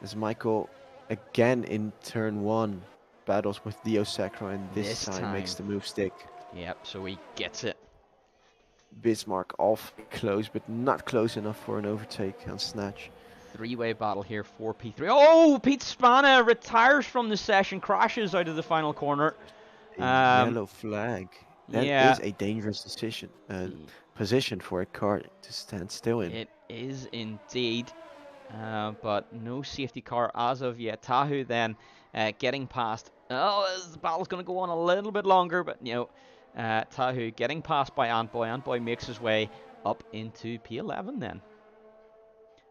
As Michael, again in turn 1, battles with Dio Sacro, and this time makes the move stick. Yep, so he gets it. Bismarck off close, but not close enough for an overtake on Snatch. Three-way battle here for P3. Oh, Pete Spana retires from the session, crashes out of the final corner. A yellow flag. That is a dangerous position for a car to stand still in. It is indeed. But no safety car as of yet. Tahu then getting past. Oh, the battle's going to go on a little bit longer, but you know, Tahu getting past by Antboy. Antboy makes his way up into P11 then.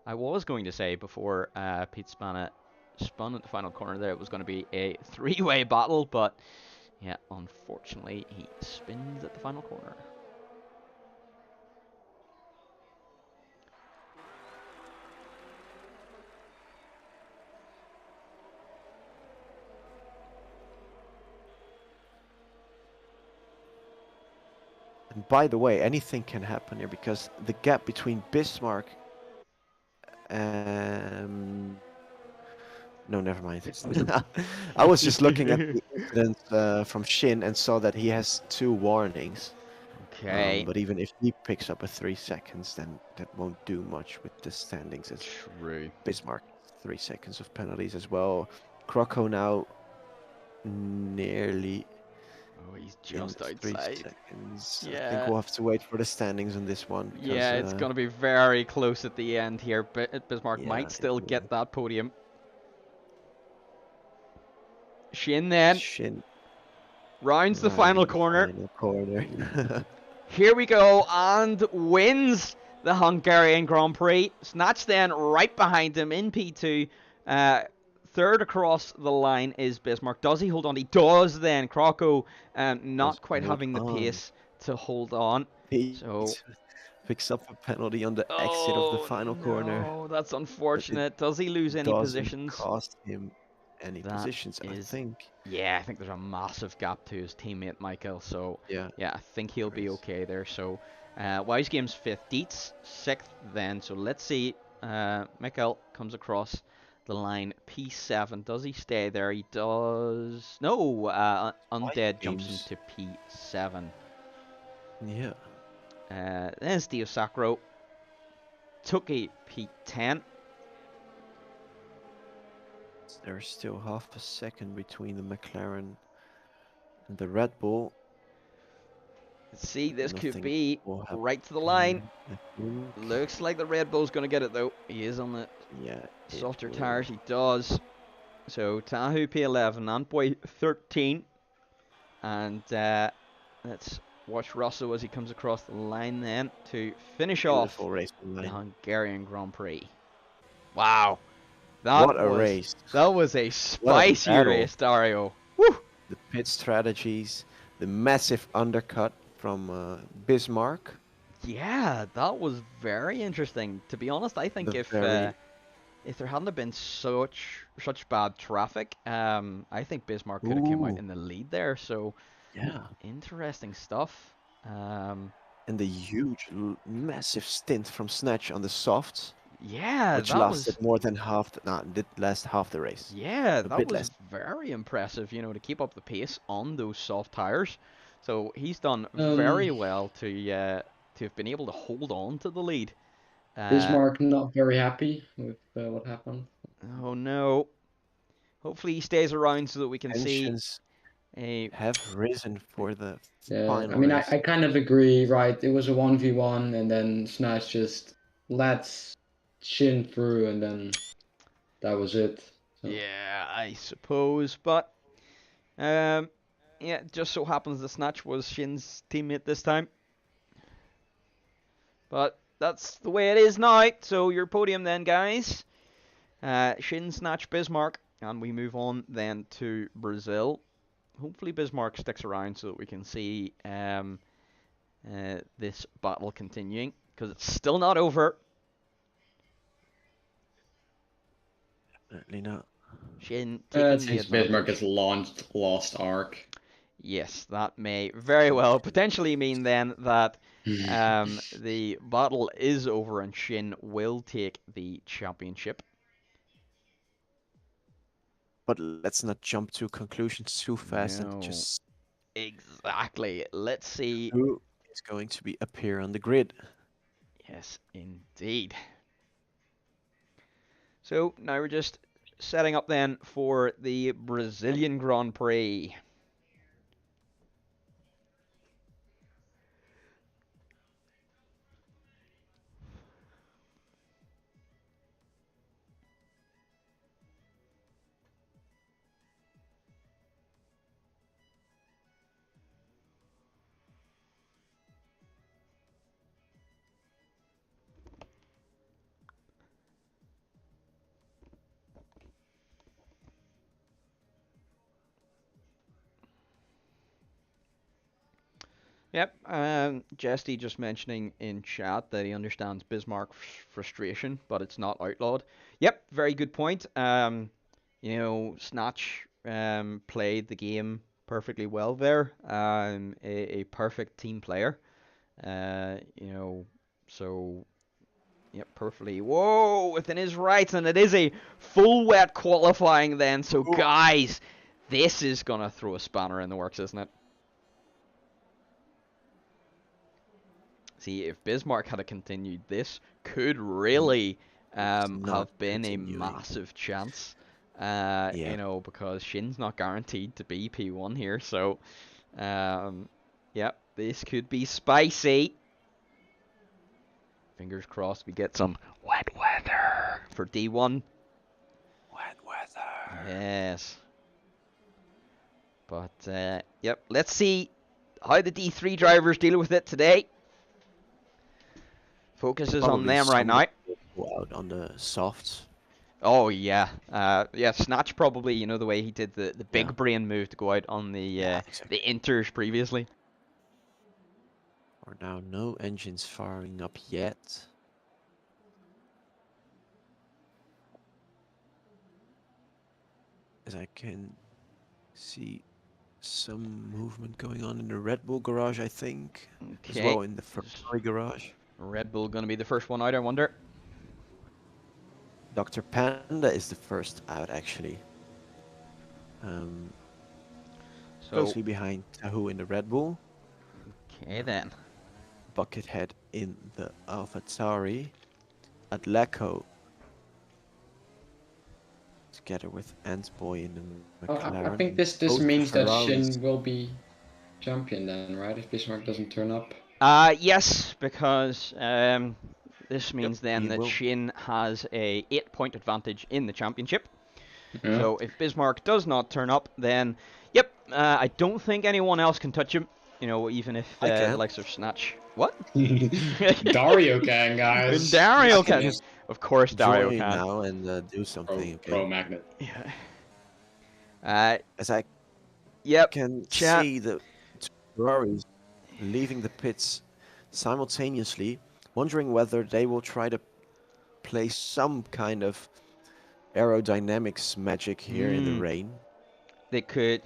I was going to say before Pete Spana spun at the final corner there, it was going to be a three-way battle, but yeah, unfortunately, he spins at the final corner. And by the way, anything can happen here, because the gap between Bismarck no, never mind. I was just looking at the incident from Shin and saw that he has 2 warnings. Okay. But even if he picks up a 3 seconds, then that won't do much with the standings. As True. Bismarck 3 seconds of penalties as well. Kroko now nearly. Oh, he's just outside. 3 seconds. Yeah. I think we'll have to wait for the standings on this one. Yeah, it's going to be very close at the end here. Bismarck might still get that podium. Shin then. Shin rounds the final corner. Corner. Here we go, and wins the Hungarian Grand Prix. Snatch then right behind him in P2. Third across the line is Bismarck. Does he hold on? He does then. Kroko not quite having the pace to hold on. So picks up a penalty on the exit of the final corner. Oh, that's unfortunate. Does he lose any positions? Cost him any positions, I think. Yeah, I think there's a massive gap to his teammate Michael. So yeah, I think he'll be okay there. So Wise Games 5th, Dietz 6th then. So let's see. Michael comes across the line P7. Does he stay there? He does. No, Undead jumps into P7. Yeah. There's Dio Sacro. Tuki P10. There's still half a second between the McLaren and the Red Bull. Let's see, this could be right to the line. Looks like the Red Bull's going to get it though. He is on the softer tires. He does. So Tahu P11, Antboy 13. And let's Watch Russell as he comes across the line then to finish off Beautiful racing the line. Hungarian Grand Prix. Wow, What a race. that was a What a spicy battle. race, Dario. Woo! The pit strategies, the massive undercut from Bismarck. Yeah, that was very interesting. To be honest, I think The if very there hadn't have been such bad traffic, I think Bismarck could have came out Ooh, in the lead there. So yeah. interesting stuff. And the huge, massive stint from Snatch on the softs, Yeah, which that lasted was more than half the, no, did last half the race. yeah, A that bit was less. very impressive. You know, to keep up the pace on those soft tires. So he's done Um, very well to have been able to hold on to the lead. Uh, Bismarck not very happy with what happened. oh no. Hopefully he stays around so that we can see Tensions a have risen for the Yeah, I final mean, race. I kind of agree, right? It was a 1v1, and then Snatch just lets Shin through, and then that was it. So. yeah, I suppose, but um, yeah, it just so happens the Snatch was Shin's teammate this time. But that's the way it is now. So your podium then, guys. Shin, Snatch, Bismarck, and we move on then to Brazil. Hopefully Bismarck sticks around so that we can see this battle continuing, because it's still not over. Definitely not. Shin It taking the seems Bismarck advantage. has launched Lost Ark. Yes, that may very well potentially mean then that the battle is over and Shin will take the championship. But let's not jump to conclusions too fast and No, just exactly. Let's see. who is going to be appear on the grid. Yes, indeed. So now we're just setting up then for the Brazilian Grand Prix. Yep, Jesty just mentioning in chat that he understands Bismarck's frustration, but it's not outlawed. Yep, very good point. You know, Snatch played the game perfectly well there. A perfect team player. You know, so yep, perfectly. Whoa, within his rights, and it is a full wet qualifying then. So Ooh. guys, this is gonna throw a spanner in the works, isn't it? See, if Bismarck had continued, this could really It's not have been a continuing. massive chance. Yeah. You know, because Shin's not guaranteed to be P1 here, so yep, this could be spicy. Fingers crossed we get some wet weather for D1. Wet weather. Yes. But yep, let's see how the D3 drivers deal with it today. Focus is on Probably them right now. somebody will go out on the softs. Oh yeah, yeah. Snatch probably, you know, the way he did the big Yeah. brain move to go out on the Exactly. the inters previously. Or now no engines firing up yet. As I can see some movement going on in the Red Bull garage, I think. As Okay, well in the Ferrari garage. Red Bull gonna be the first one out, I wonder. Dr. Panda is the first out, actually. Um, So Closely behind Tahu in the Red Bull. okay then. Buckethead in the AlphaTauri. Atleco together with Antboy in the Oh, McLaren. I think and this both means that Ferraris. Shin will be champion then, right? If Bismarck doesn't turn up. Yes, because this means then he that will. Shin has a 8-point advantage in the championship. Yeah. So if Bismarck does not turn up, then yep, I don't think anyone else can touch him. You know, even if I the can. likes of Snatch. What? Dario can, And guys. Dario I can can. just Of course, Dario join can. now and do something. Okay. Pro magnet. Yeah. As I Yep. can Chat. see the two Ferraris leaving the pits simultaneously, wondering whether they will try to play some kind of aerodynamics magic here in the Hmm. rain. They could.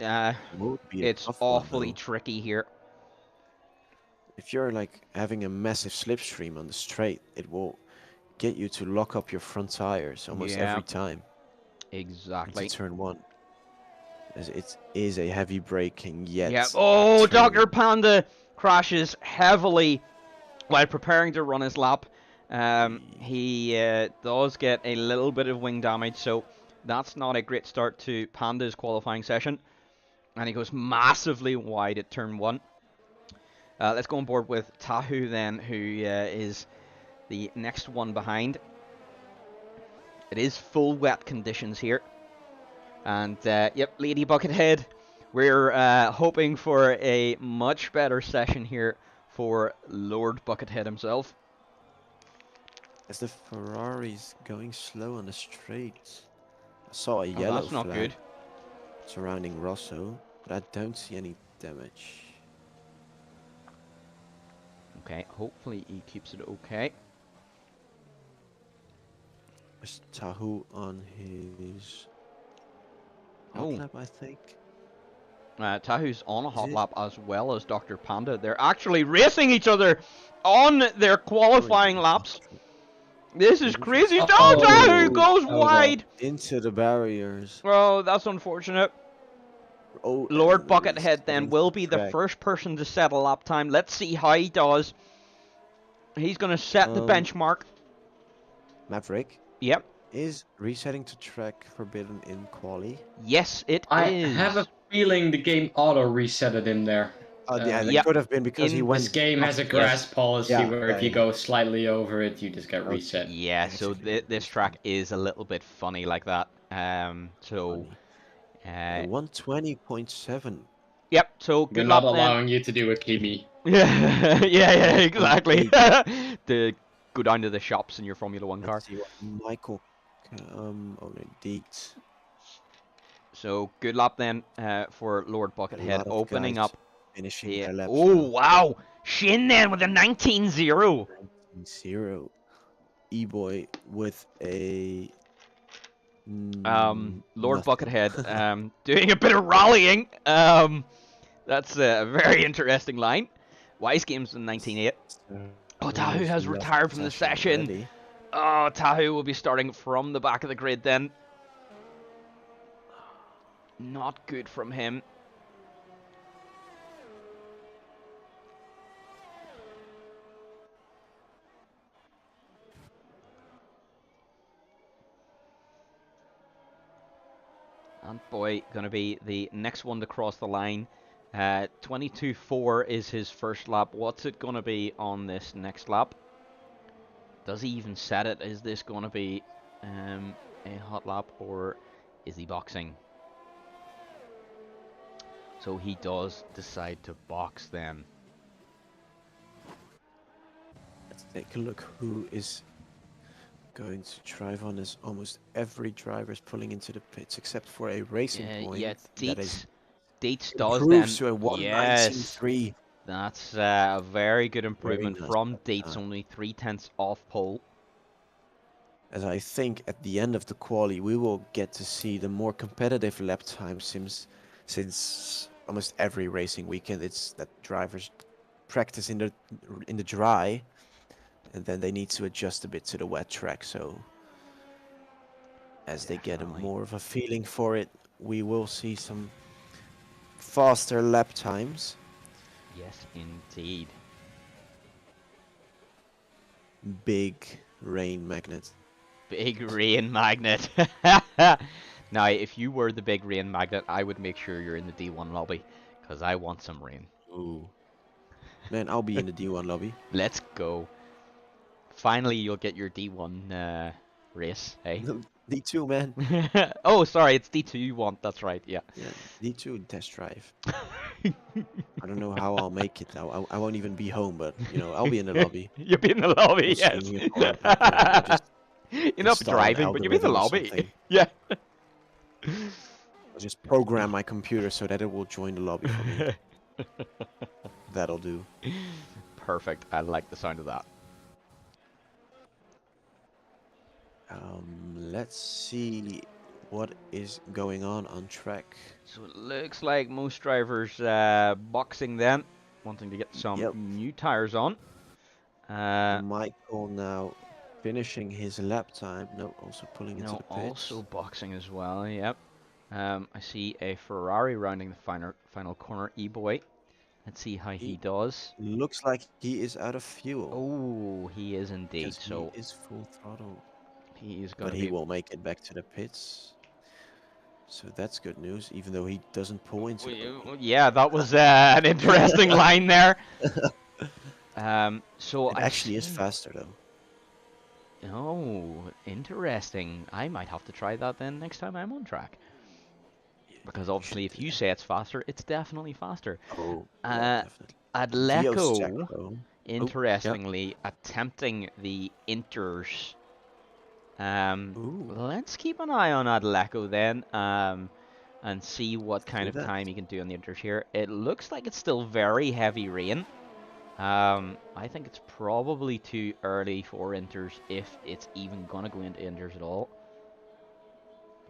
Would be a It's tough one awfully though. tricky here. If you're like having a massive slipstream on the straight, it will get you to lock up your front tires almost Yeah. every time into Exactly. turn one, as it is a heavy braking Yeah. yet Oh, Dr. turning. Panda crashes heavily while preparing to run his lap. He does get a little bit of wing damage, so that's not a great start to Panda's qualifying session. And he goes massively wide at turn one. Let's go on board with Tahu then, who is the next one behind. It is full wet conditions here. And yep, Lady Buckethead. We're hoping for a much better session here for Lord Buckethead himself. As the Ferrari's going slow on the straight. I saw a Oh, yellow that's not flag good. surrounding Rosso, but I don't see any damage. Okay, hopefully he keeps it okay. There's Tahu on his hot Oh, lap, I think. Tahu's on a Is hot it? lap as well as Dr. Panda. They're actually racing each other on their qualifying Going laps. This is maybe for a crazy. second. Oh, Tahu Oh, goes that was off. wide. Into the barriers. Oh, that's unfortunate. Oh, Lord and Buckethead then resetting will the be the track. first person to set a lap time. Let's see how he does. He's going to set the benchmark. Maverick Yep. is resetting to track forbidden in quali. Yes, it I is. have a feeling the game auto resetted him there. Yeah, that Yep. could have been because he In went. This game has a off- grass policy Yeah, where if you go slightly over it, you just get Okay. reset. Yeah, so Actually, this track is a little bit funny like that. So, funny. 120.7. yep. So We're good not luck then. allowing you to do a Kimi. Yeah, exactly. 1.8. To go down to the shops in your Formula One car. Let's see what Michael. Indeed. So good luck then for Lord A Buckethead lot of opening guys up. finishing The, their laps oh now. wow, Shin then with a 19-0. 19-0. E-boy with a. Lord Nothing. Buckethead doing a bit of rallying. That's a very interesting line. Wise Games in 19.8. Oh, Tahu has retired from the session. Already. Oh, Tahu will be starting from the back of the grid then. Not good from him. And boy, gonna be the next one to cross the line. 22.4 is his first lap. What's it gonna be on this next lap? Does he even set it? Is this gonna be a hot lap or is he boxing? So he does decide to box then. Let's take a look who is going to drive on this. Almost every driver is pulling into the pits except for a racing point. Yeah, That is Dietz does then. improves to a Yes, 119.3. that's a very good improvement nice from lap Dietz, time. only 3/10 off pole. As I think at the end of the quali, we will get to see the more competitive lap time since almost every racing weekend it's that drivers practice in the dry, and then they need to adjust a bit to the wet track. So as they get more of a feeling for it, we will see some faster lap times. Yes, indeed. Big rain magnet. Big rain magnet. Now, if you were the big rain magnet, I would make sure you're in the D1 lobby, because I want some rain. Ooh. Man, I'll be in the D1 lobby. Let's go. Finally, you'll get your D1 race, hey? D2, man. Oh, sorry, it's D2 you want, that's right, yeah. Yeah, D2 test drive. I don't know how I'll make it. I won't even be home, but I'll be in the lobby. You'll be in the lobby, You'll see yes. me on. We'll just You're not install an driving, but you'll be in the algorithm or lobby. something. Yeah. I'll just program my computer so that it will join the lobby for me. That'll do. Perfect. I like the sound of that. Let's see what is going on track. So it looks like most drivers boxing then, wanting to get some Yep. new tires on. Michael now finishing his lap time. No, also pulling into the pits. Also boxing as well, yep. I see a Ferrari rounding the final corner, E-boy. Let's see how he does. Looks like he is out of fuel. Oh, he is indeed. Because So he is full throttle. he is going But to he be. will make it back to the pits. So that's good news, even though he doesn't pull into it. Yeah, that was an interesting line there. So It I actually is see. faster though. Oh, interesting. I might have to try that then next time I'm on track. Because obviously, if you say it's faster, it's definitely faster. Oh, yeah, definitely. Adleco, Yep. interestingly, attempting the inters. Ooh, Let's keep an eye on Adleco then, and see what let's kind do of that. time he can do on the inters here. It looks like it's still very heavy rain. I think it's probably too early for inters if it's even gonna go into inters at all.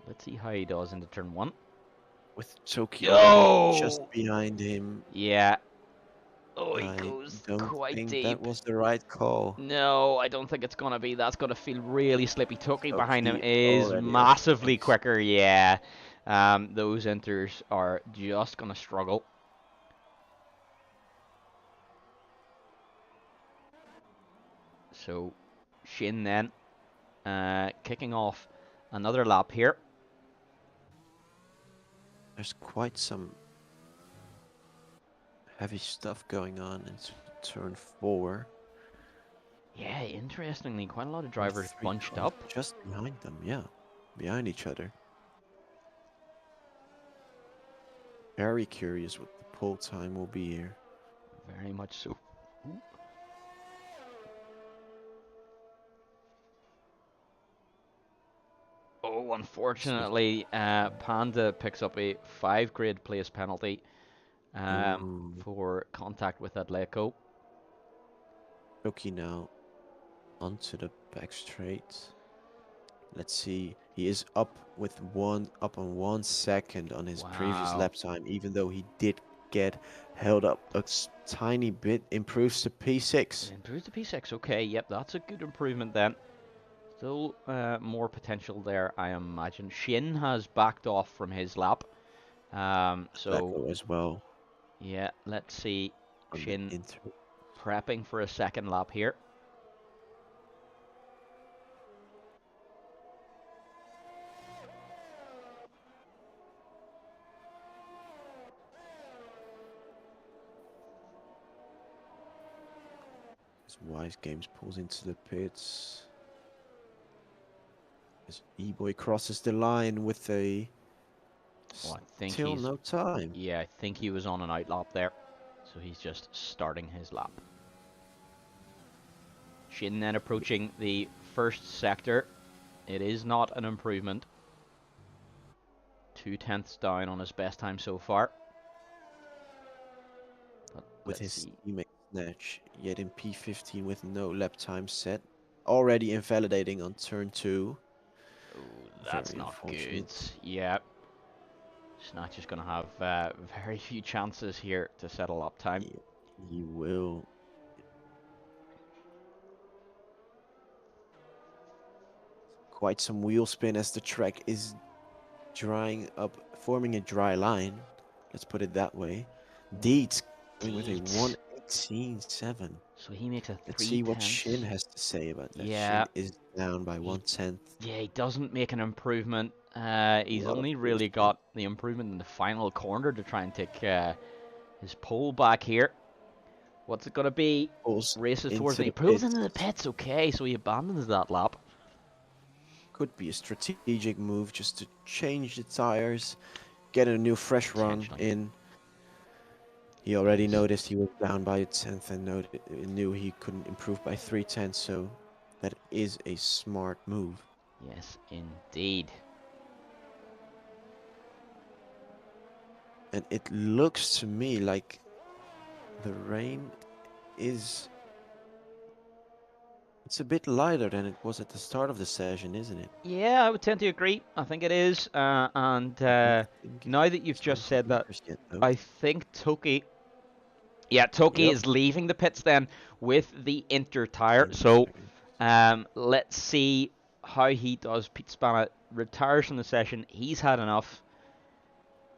Let's see how he does into turn 1. With Tokyo already just Yo! behind him, Yeah. Oh, he I goes don't quite think deep. that was the right call. No, I don't think it's gonna be. That's gonna feel really slippy. Toki behind him Toki is already over massively pace. quicker. Yeah. Those inters are just gonna struggle. So, Shin then, kicking off another lap here. There's quite some heavy stuff going on in turn 4. Yeah, interestingly, quite a lot of Or drivers 3 bunched cars up. just behind them, yeah. Behind each other. Very curious what the pull time will be here. Very much so. Oh, unfortunately, Panda picks up a 5 grid place penalty Ooh, for contact with Atletico. Toki now onto the back straight. Let's see. He is up on 1 second on his previous Wow. lap time, even though he did get held up a tiny bit. Improves to P6. Improves to P6. Okay, yep, that's a good improvement then. Still more potential there, I imagine. Shin has backed off from his lap. So, Leco as well yeah, let's see. on the Shin inter. prepping for a second lap here. As Wise Games pulls into the pits. As E-Boy crosses the line with a Well, I think still he's... no time. Yeah, I think he was on an out lap there. So he's just starting his lap. Shin then approaching the first sector. It is not an improvement. 2/10 down on his best time so far. But With let's his see. teammate Snatch, yet in P15 with no lap time set. Already invalidating on turn 2. Oh, that's Very not good. unfortunate. Yeah. Snatch is going to have very few chances here to settle up time. He will. Quite some wheel spin as the track is drying up, forming a dry line. Let's put it that way. Deeds going with a Deeds. 1:18.7. So he makes a 3/10. Let's see what Shin has to say about that. Yeah. Shin is down by 1/10. Yeah, he doesn't make an improvement. He's Lot of only wheel really spin. got the improvement in the final corner to try and take his pole back here. What's it going to be? Pulls Races towards into me. He the pulls into the pits. pits. Okay, so he abandons that lap. Could be a strategic move just to change the tires, get a new fresh run Potentially. in. He already noticed he was down by a tenth and knew he couldn't improve by 3/10, so that is a smart move. Yes, indeed. And it looks to me like the rain is... It's a bit lighter than it was at the start of the session, isn't it? Yeah, I would tend to agree. I think it is. And I think now that you've it's not just for said that, meters yet, though. I think Toki. Yeah, Toki Yep. is leaving the pits then with the Inter tire. 10 So, seconds. let's see how he does. Pete Spana retires from the session. He's had enough.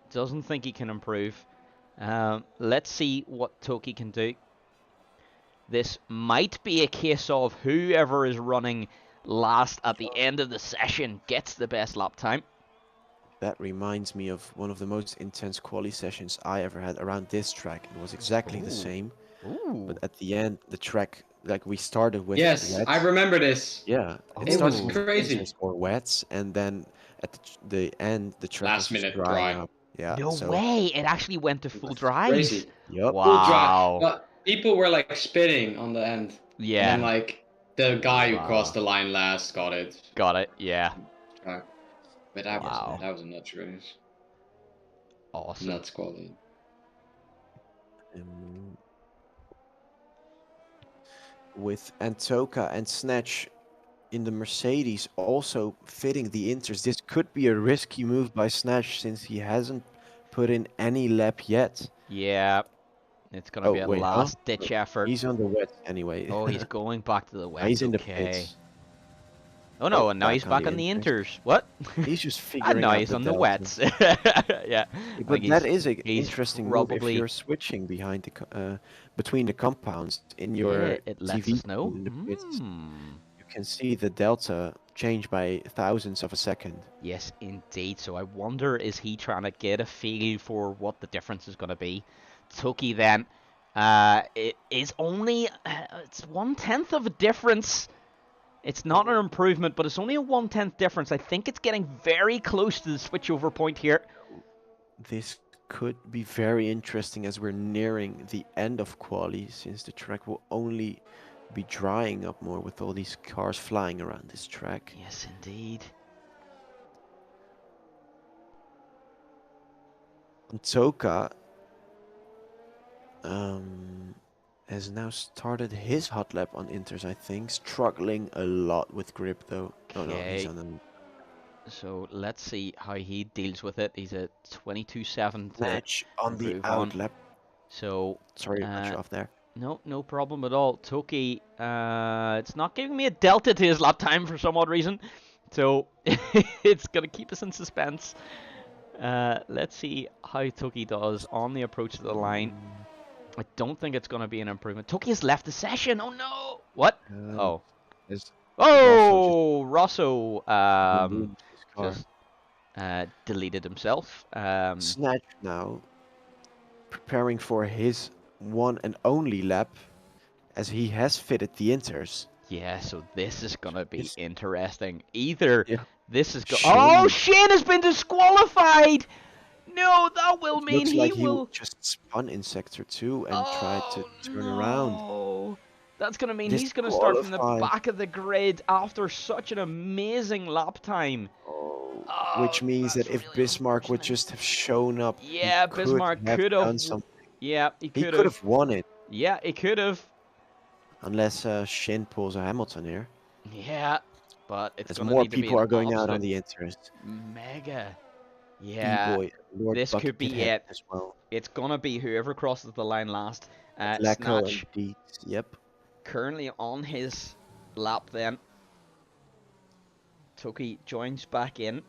Doesn't think he can improve. Let's see what Toki can do. This might be a case of whoever is running last at the end of the session gets the best lap time. That reminds me of one of the most intense quali sessions I ever had around this track. It was exactly the same, Ooh. but at the end, the track, like we started with Yes, wets. I remember this. Yeah, it It was started with crazy. winters or wets, and then at the end, the track Last was just minute drying dry. up. Yeah, No so way! It actually went to full That's dries. crazy. yup. Full dry. Wow. But people were like spitting on the end. Yeah. And then like the guy who Wow. crossed the line last got it. Got it. Yeah. But that Wow. was a nuts race. Awesome. Nuts quality. With Antoka and Snatch in the Mercedes also fitting the Inters, this could be a risky move by Snatch since he hasn't put in any lap yet. Yeah. It's gonna be a wait, last-ditch effort. He's on the wet anyway. Oh, he's going back to the wet. He's in the Okay. pits. Oh no, Oh, and now he's back on the Inters. Inters. What? He's just And figuring now out he's the on the delta. wets. Yeah. But that is an he's interesting move probably- if you're switching behind the between the compounds in your Yeah, it lets TV us know. in the pits. Hmm. You can see the delta change by thousandths of a second. Yes, indeed. So I wonder, is he trying to get a feel for what the difference is going to be? Toki then, it is only, it's 1/10 of a difference. It's not an improvement, but it's only a 1/10 difference. I think it's getting very close to the switchover point here. This could be very interesting as we're nearing the end of quali, since the track will only be drying up more with all these cars flying around this track. Yes, indeed. Toka has now started his hot lap on Inters, I think, struggling a lot with grip though. Oh no, he's Okay. on a So let's see how he deals with it. He's at 22.7 to match on the improve on. out lap. So Sorry to cut you off there. no problem at all. Toki, it's not giving me a delta to his lap time for some odd reason. So it's going to keep us in suspense. Let's see how Toki does on the approach to the line. I don't think it's going to be an improvement. Toki has left the session. Oh no! What? Oh. Is Oh! Rosso his car. just deleted himself. Snatch now preparing for his one and only lap as he has fitted the Inters. Yeah, so this is gonna be It's- interesting. Either Yeah. this is Shane. oh, Shane has been disqualified. No, that will It mean looks he like will. just spun in sector 2 and tried to turn around. No. That's gonna mean he's gonna start from the Disqualified. back of the grid after such an amazing lap time. Which Oh, means that that's if really Bismarck would unfortunate. just have shown up, Yeah, he Bismarck could have. done something. Yeah, he He could could have. have won it, Yeah, he could have. unless Shin pulls a Hamilton here. Yeah, but it's As gonna more need to be people an are going out on absolute the Inters. mega. Yeah, E-boy, Lord this could be Buckethead it. as well. It's gonna be whoever crosses the line last. Leco Snatch and Deeds. Yep. currently on his lap then. Toki joins back in.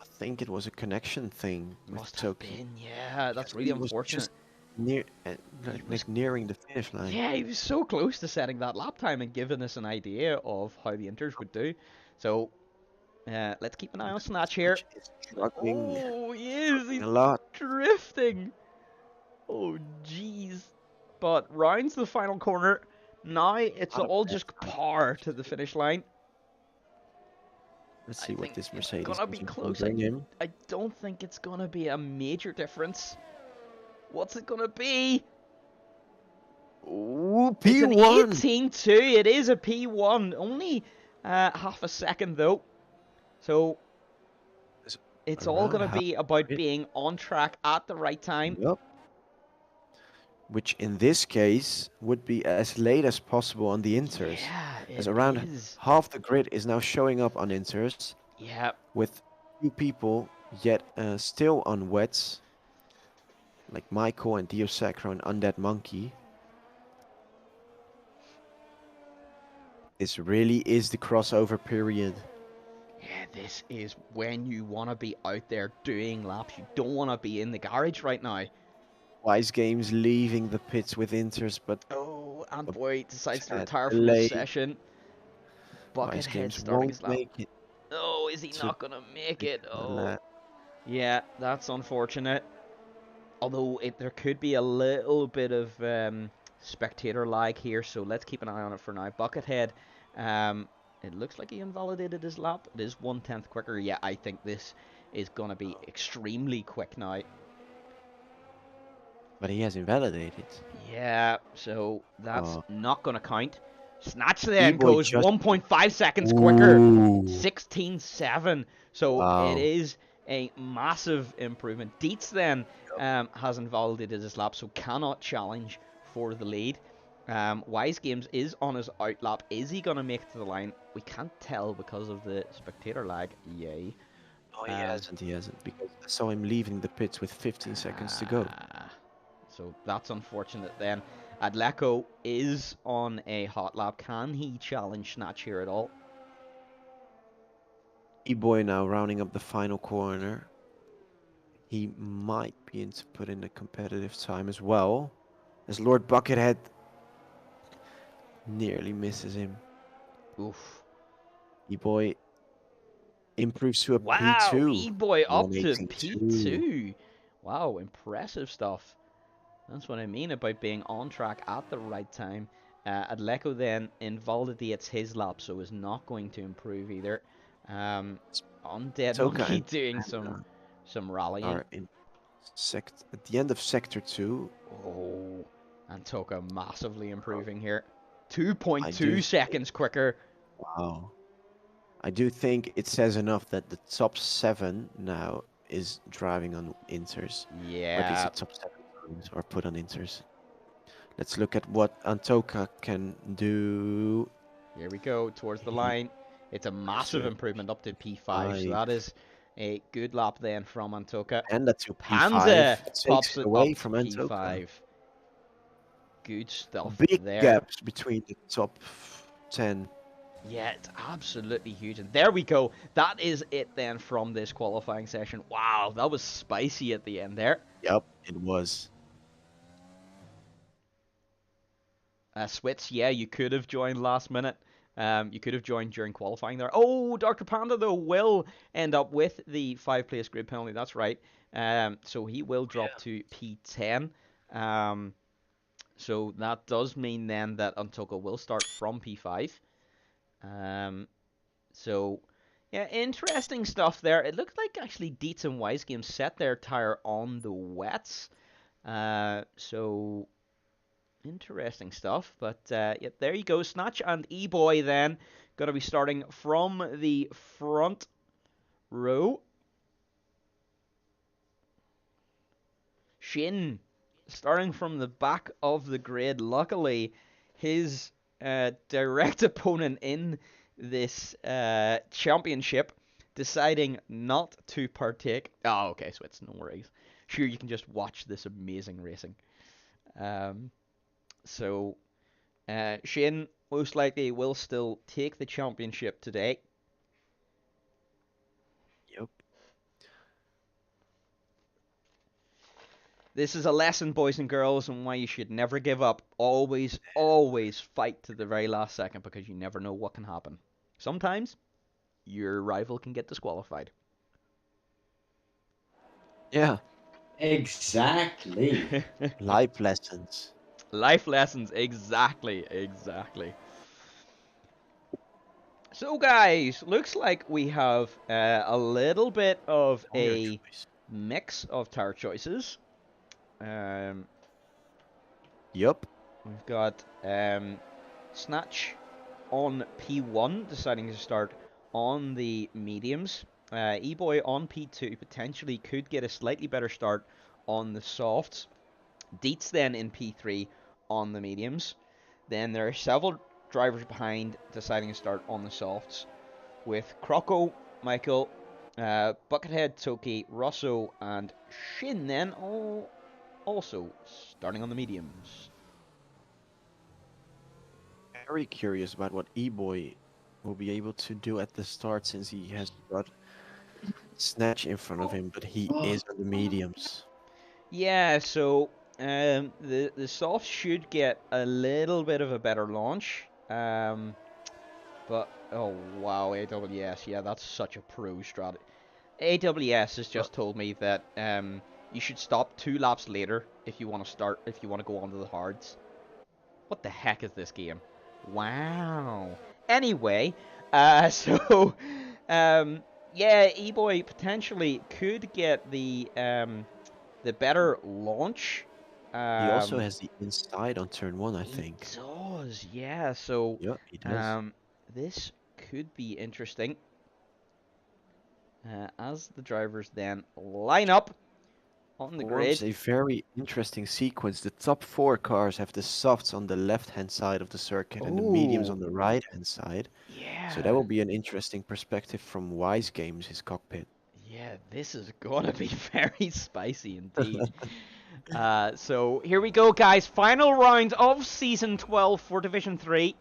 I think it was a connection thing with Must have Toki. been, yeah, that's Because really he was unfortunate. just near, He was- nearing the finish line. Yeah, he was so close to setting that lap time and giving us an idea of how the Inters would do. So, let's keep an eye on Snatch here. Which is struggling Oh, he is. He's a lot. drifting. Oh, jeez. But rounds the final corner. Now it's Not a all bad just time. par to the finish line. Let's I see what think this it's Mercedes gonna be engine can close. bring him. I don't think it's gonna be a major difference. What's it gonna be? Ooh, It's an P1. 18-2. It is a P1. Only half a second though. So it's all Around going to half be about grid. being on track at the right time. Yup. Which in this case would be as late as possible on the inters, Yeah, as it around is. half the grid is now showing up on inters, Yeah. with few people yet still on wets, like Michael and Diosacro and Undead Monkey. This really is the crossover period. Yeah, this is when you want to be out there doing laps. You don't want to be in the garage right now. Wise Games leaving the pits with inters, but Oh, and a boy decides to sad retire from his delay. session. Wise Buckethead Games starting won't his lap. make it Oh, is he to not going to make make it? the Oh, lap. yeah, that's unfortunate. Although there could be a little bit of spectator lag here, so let's keep an eye on it for now. Buckethead, um, it looks like he invalidated his lap. It is 1/10 quicker. Yeah, I think this is going to be extremely quick now. But he has invalidated. Yeah, so that's Oh, not going to count. Snatch then E-Boy goes just. 1.5 seconds quicker. Ooh. 16.7. So it Wow. is a massive improvement. Dietz then has invalidated his lap, so cannot challenge for the lead. Wise Games is on his out lap. Is he going to make it to the line? We can't tell because of the spectator lag. Yay. No, he Um, hasn't. He hasn't. Because I saw him leaving the pits with 15 seconds to go. So that's unfortunate then. Adleco is on a hot lap. Can he challenge Snatch here at all? E-Boy now rounding up the final corner. He might be in to put in a competitive time as well, as Lord Buckethead nearly misses him. Oof. E-Boy improves to a Wow, P2. E-Boy up to 118.2. P2. Wow, impressive stuff. That's what I mean about being on track at the right time. Adleco then invalidates his lap, so is not going to improve either. Undead Toka Monkey and doing Panda some rallying. are in at the end of sector 2. Oh, and Toka massively Oh, improving here. I do 2.2 seconds quicker. wow. I do think it says enough that the top 7 now is driving on inters. Or at least Yeah, the top 7 are put on inters. Let's look at what Antoka can do. here we go towards the He line. It's a improves massive to a improvement up to P5, so P5. that is a good lap then from Antoka. Panda to Panza P5 takes tops it it away up to from Antoka. P5. Good stuff Big there. gaps between the top 10. Yeah, it's absolutely huge. And there we go. That is it then from this qualifying session. Wow, that was spicy at the end there. Yep, it was. Switz, yeah, you could have joined last minute. You could have joined during qualifying there. Oh, Dr. Panda, though, will end up with the 5-place grid penalty. That's right. So he will drop to P10. So that does mean then that Antoka will start from P5. So, yeah, interesting stuff there. It looked like actually Dietz and Wise Games set their tire on the wets. So interesting stuff. But yeah, there you go. Snatch and E-Boy then going to be starting from the front row. Shin starting from the back of the grid. Luckily, his direct opponent in this championship deciding not to partake. Oh, okay, so it's no worries. Sure, you can just watch this amazing racing. Um, so Shin most likely will still take the championship today. Yep. This is a lesson, boys and girls, on why you should never give up. Always, always fight to the very last second because you never know what can happen. Sometimes your rival can get disqualified. Yeah. Exactly. Life lessons. Life lessons, exactly, exactly. So, guys, looks like we have a little bit of Your a choice. mix of tire choices. Yup. We've got Snatch on P1, deciding to start on the mediums. E-Boy on P2 potentially could get a slightly better start on the softs. Dietz then in P3 on the mediums. Then there are several drivers behind deciding to start on the softs, with Croco, Michael, Buckethead, Toki, Rosso, and Shin then all also starting on the mediums. Very curious about what E-Boy will be able to do at the start, since he has got Snatch in front of him, but he is on the mediums. Yeah, so the softs should get a little bit of a better launch. But oh wow, AWS, yeah, that's such a pro strategy. AWS has just told me that you should stop 2 laps later if you want to go on to the hards. What the heck is this game? Wow. Anyway, so yeah, E-Boy potentially could get the better launch. He also has the inside on turn 1, I think. He does, yeah. So Yeah, he does. this could be interesting. As the drivers then line up on the Forms grid. a very interesting sequence. The top 4 cars have the softs on the left-hand side of the circuit and the mediums on the right-hand side. Yeah. So that will be an interesting perspective from Wise Games, his cockpit. Yeah, this is gonna be very spicy indeed. So here we go, guys. Final round of Season 12 for Division 3.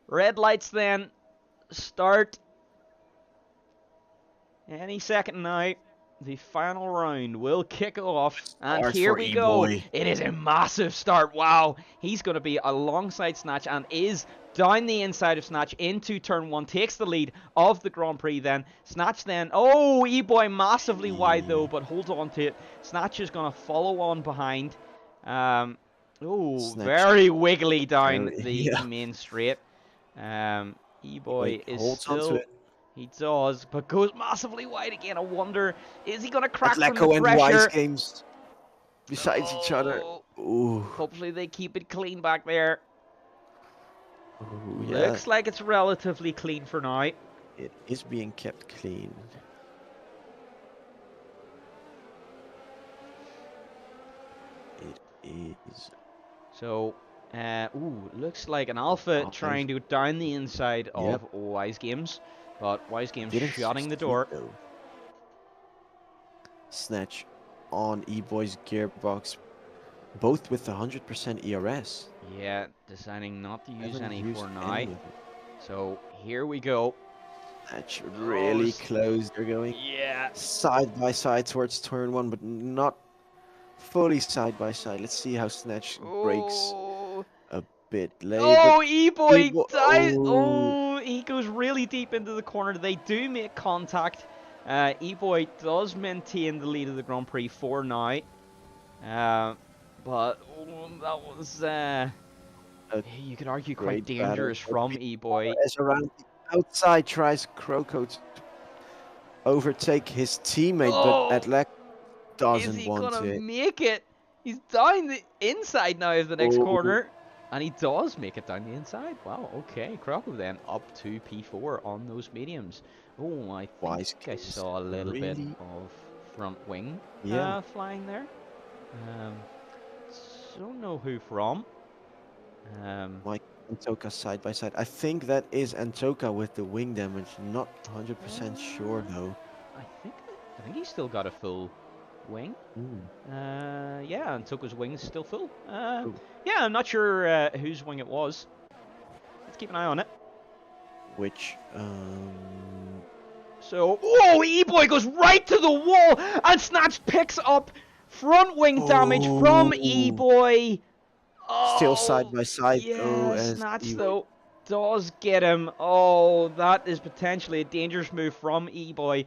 Red lights then start any second now. The final round will kick off, and Start here for we go. E-Boy. It is a massive start. Wow, he's going to be alongside Snatch and is down the inside of Snatch into turn 1, takes the lead of the Grand Prix then. Snatch then, oh, E-Boy massively wide though, but holds on to it. Snatch is going to follow on behind. Oh, Snatch. very wiggly down Very- the yeah. main straight. E-Boy is holds on to still... it. He does, but goes massively wide again. I wonder, is he going to crack from Leco the and Wise pressure? Games besides each other. Oh, Ooh. hopefully they keep it clean back there. Ooh, yeah. Looks like it's relatively clean for now. It is being kept clean. It is. So, looks like an Alpha Oh, trying to go down the inside of Wise Games, but Wise Games Didn't shutting the succeed, door. though. Snatch on E-Boy's gearbox, both with 100% ERS. Yeah, deciding not to use Haven't any used for now. any of it. So here we go. That should really Oh, close. They're going Yeah. side by side towards turn 1, but not fully side by side. Let's see how Snatch breaks Oh. a bit late. Oh, but E-Boy E-Boy- dies. oh. Oh, he goes really deep into the corner. They do make contact. E-Boy does maintain the lead of the Grand Prix for now. But that was, you could argue, quite great battle, dangerous but from E-Boy. As around the outside tries Croco to overtake his teammate, Oh, but Atlek Is doesn't he want gonna it. make it? He's down the inside now of the next Oh. corner. And he does make it down the inside. Wow, okay. Croco then up to P4 on those mediums. Oh, I Wise think I Games saw a little bit really- of front wing Yeah. flying there. Don't know who from. Mike and Toka side by side. I think that is Antoka with the wing damage. Not 100% sure though. I think he's still got a full wing. Yeah, and Toka's wing is still full. Yeah, I'm not sure whose wing it was. Let's keep an eye on it. Which, So, oh, E-Boy goes right to the wall, and Snatch picks up front wing damage from Oh. E-Boy. still side by side Yeah, though. As Snatch E-Boy- though does get him. Oh, that is potentially a dangerous move from E-Boy.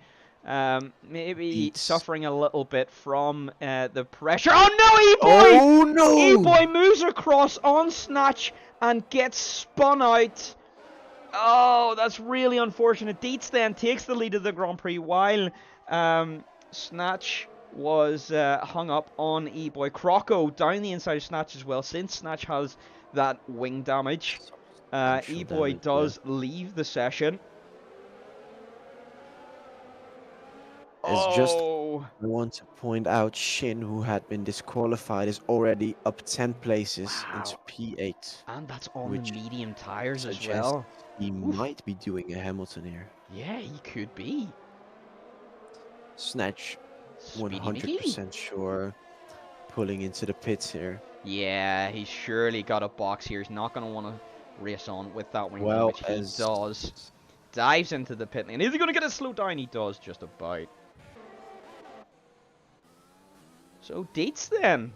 Maybe Eats. suffering a little bit from the pressure. Oh no, E-Boy! Oh no! E-Boy moves across on Snatch and gets spun out. Oh, that's really unfortunate. Dietz then takes the lead of the Grand Prix while Snatch was hung up on E-Boy. Croco down the inside of Snatch as well. Since Snatch has that wing damage, Substantial E-Boy damage, does leave the session. It's just, Oh! I want to point out Shin, who had been disqualified, is already up 10 places into Wow. P8, And that's on the which medium tires as suggests well. he Oof. might be doing a Hamilton here. Yeah, he could be. Snatch, Speedy McGee. 100% sure, pulling into the pits here. Yeah, he's surely got a box here. He's not going to want to race on with that wing Well, damage. He as does. Dives into the pit lane. Is he going to get it slowed down? He does, just about. So Deets then,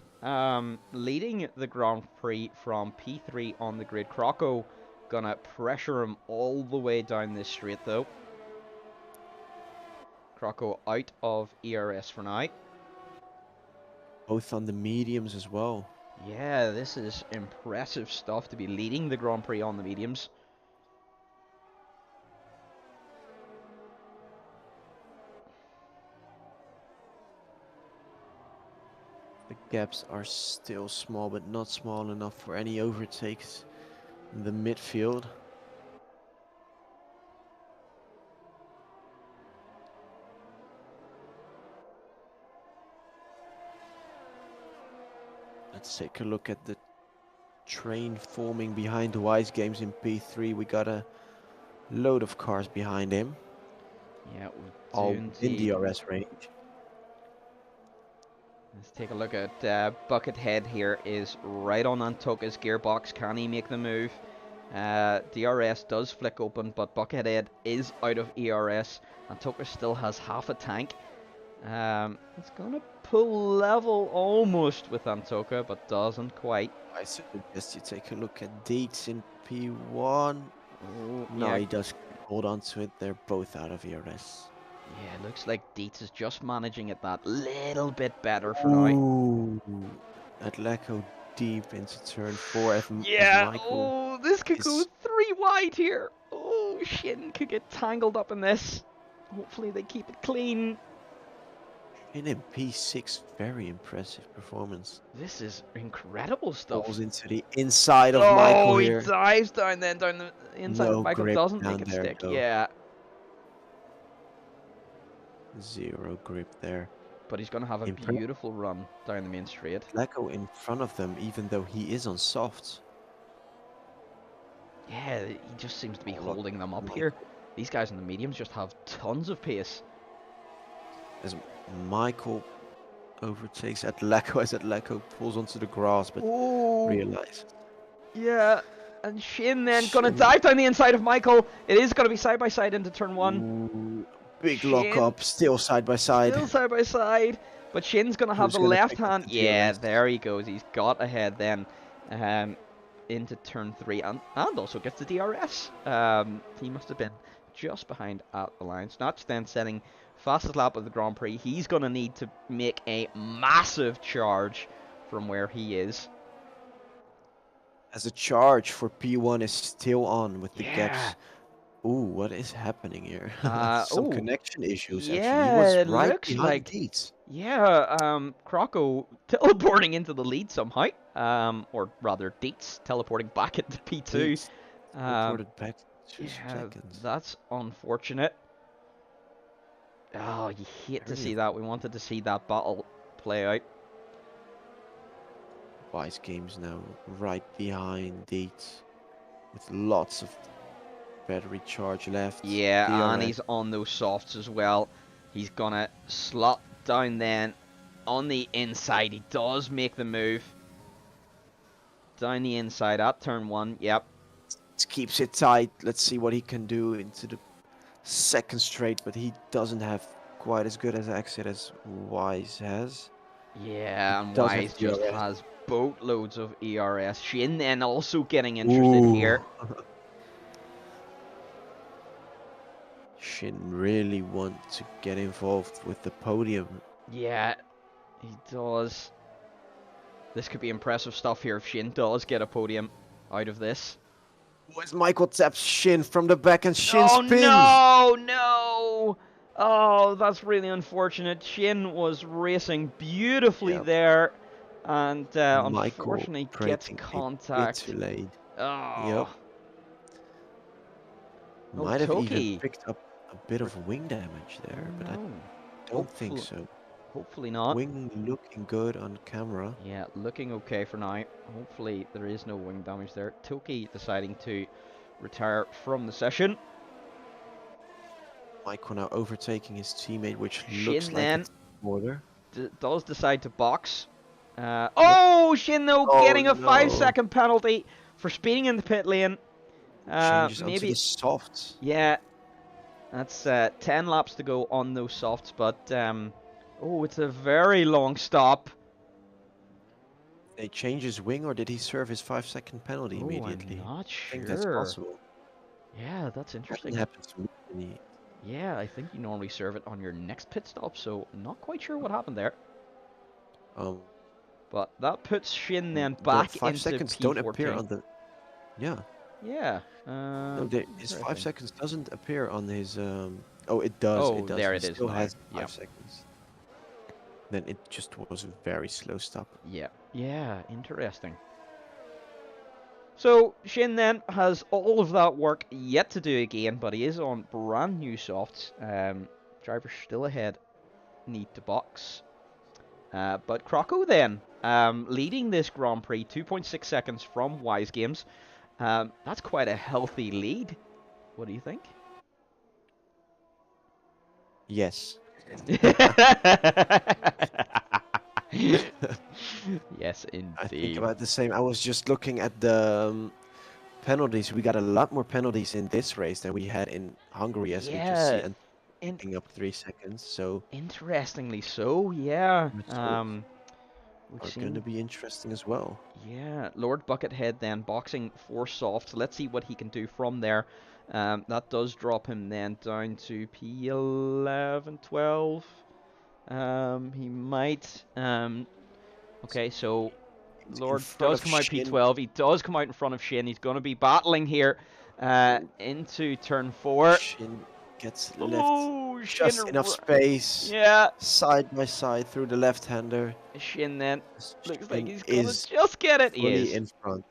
leading the Grand Prix from P3 on the grid. Croco gonna pressure him all the way down this straight though. Croco out of ERS for now. both on the mediums as well. Yeah, this is impressive stuff to be leading the Grand Prix on the mediums. The gaps are still small, but not small enough for any overtakes in the midfield. Let's take a look at the train forming behind Wise Games in P3. We got a load of cars behind him, Yeah, we all do in indeed. DRS range. Let's take a look at Buckethead here. Is right on Antoka's gearbox. Can he make the move? DRS does flick open, but Buckethead is out of ERS. Antoka still has half a tank. It's gonna pull level almost with Antoka, but doesn't quite. I suggest you take a look at Deets in P1. Oh, No, yeah. he does hold on to it. They're both out of ERS. Yeah, it looks like Deets is just managing it that little bit better for now. Ooh, Atletico deep into turn 4 as Yeah, Michael oh, this could go is 3 wide here. Oh, Shin could get tangled up in this. Hopefully they keep it clean. in P6. Very impressive performance. This is incredible stuff. Falls into the inside of Oh, Michael he here. dives down then, down the inside No of Michael. grip Doesn't down make it there, stick. though. Yeah, Zero grip there. but he's going to have a Impressive. beautiful run down the main straight. Atletico in front of them, even though he is on softs. Yeah, he just seems to be Oh, look, holding them up Michael. here. These guys in the mediums just have tons of pace. As Michael overtakes Atletico as Atletico pulls onto the grass, but Oh, realizes. yeah. And Shin then going to Shin. dive down the inside of Michael. It is going to be side by side into turn 1. Ooh, big Shin. lock up, still side by side. Still side by side. But Shin's going to have Who's the gonna left pick up hand. the Yeah, DRS? there he goes. He's got ahead then. Into turn 3 and also gets the DRS. He must have been just behind at the line. Snatch then setting fastest lap of the Grand Prix. He's going to need to make a massive charge from where he is. As a charge for P1 is still on with the Yeah. gaps. Ooh, what is happening here? Some Oh. connection issues Yeah, actually. He was it right looks behind like- Deets. Yeah, Croco teleporting into the lead somehow. Or rather, Deets teleporting back into P2. Deets reported back to 2 Yeah, seconds. that's unfortunate. Oh, you hate to Very see that. We wanted to see that battle play out. Wise Games now right behind Deets with lots of battery charge left. Yeah, and DRS. he's on those softs as well. He's gonna slot down then on the inside. He does make the move. Down the inside at turn 1. Yep. Keeps it tight. Let's see what he can do into the second straight, but he doesn't have quite as good as exit as Wise has. Yeah, and does have Wise just DRS. has boatloads of ERS. Shin then also getting interested here. Shin really want to get involved with the podium. Yeah, he does. This could be impressive stuff here if Shin does get a podium out of this. As Michael taps Shin from the back and Shin Oh spins. no, no! Oh, that's really unfortunate. Shin was racing beautifully Yeah, there, and Michael unfortunately gets braking a bit too contact. late. Yep. Oh, oh, Might have even Toki. picked up a bit of wing damage Oh there, but I no. don't think Hopefully, so. hopefully not. Wing looking good on camera. Yeah, looking okay for now. Hopefully there is no wing damage there. Toki deciding to retire from the session. Michael now overtaking his teammate, which looks Shin like then it's border. does decide to box. Yep. Oh, Shin though Oh getting a no. 5-second penalty for speeding in the pit lane. Changes onto the Maybe, softs. yeah, that's 10 laps to go on those softs, but oh, it's a very long stop. They change his wing, or did he serve his 5-second penalty Oh, I'm immediately? not I think that's sure. possible. Yeah, that's Often interesting. happens to me. when he- Yeah, I think you normally serve it on your next pit stop, so not quite sure what happened there. Um, But that puts Shin then the back five into seconds don't appear P14. on the. Yeah. Yeah, No, his five interesting. seconds doesn't appear on his. Oh, it does. It Oh, does. there He it is still now. has Yeah, 5 seconds. Then it just was a very slow stop. yeah, yeah, interesting. So Shin then has all of that work yet to do again, but he is on brand new softs. Driver's still ahead, need to box. But Croco then, leading this Grand Prix, 2.6 seconds from Wise Games. That's quite a healthy lead. What do you think? Yes. Yes, I think indeed. about the same. I was just looking at the penalties. We got a lot more penalties in this race than we had in Hungary, as we just see, Yeah, and in picking up 3 seconds. So interestingly so, yeah. results We've are going to seen, be interesting as well. yeah, Lord Buckethead then boxing for soft. Let's see what he can do from there. That does drop him then down to P11, 12. He might. Okay, so He's in Lord front does of come out Shin. P12. He does come out in front of Shin. He's going to be battling here into turn 4. Shin gets left Oh, Shin. just enough space, Yeah, side by side through the left-hander. Shin then. Looks like Shin he's going to is just get it. He fully is. in front.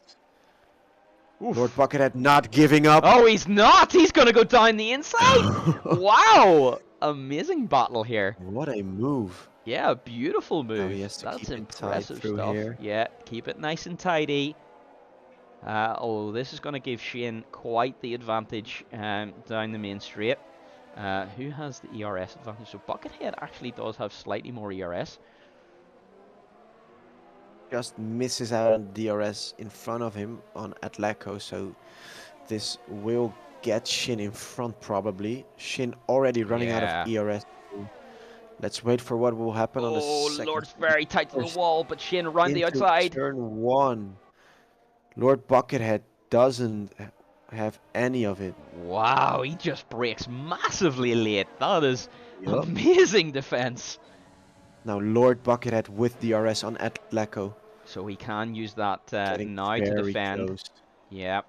Lord Oof. Buckethead not giving up. Oh, he's not. He's going to go down the inside. Wow. Amazing battle here. What a move. Yeah, beautiful Now move. he has to That's keep it tight impressive through stuff. here. Yeah, keep it nice and tidy. Oh, this is going to give Shane quite the advantage down the main straight. Who has the ERS advantage? So Buckethead actually does have slightly more ERS. Just misses out on DRS in front of him on Atleco, so this will get Shin in front probably. Shin already running out of Yeah. ERS. Let's wait for what will happen on the Oh, second. Lord's very tight to the wall, but Shane around the Into outside. turn 1. Lord Buckethead doesn't have any of it. Wow, he just breaks massively late. That is Yup. amazing defense. Now Lord Buckethead with DRS on Atleco. So he can use that Getting now to very defend. close. Yeah.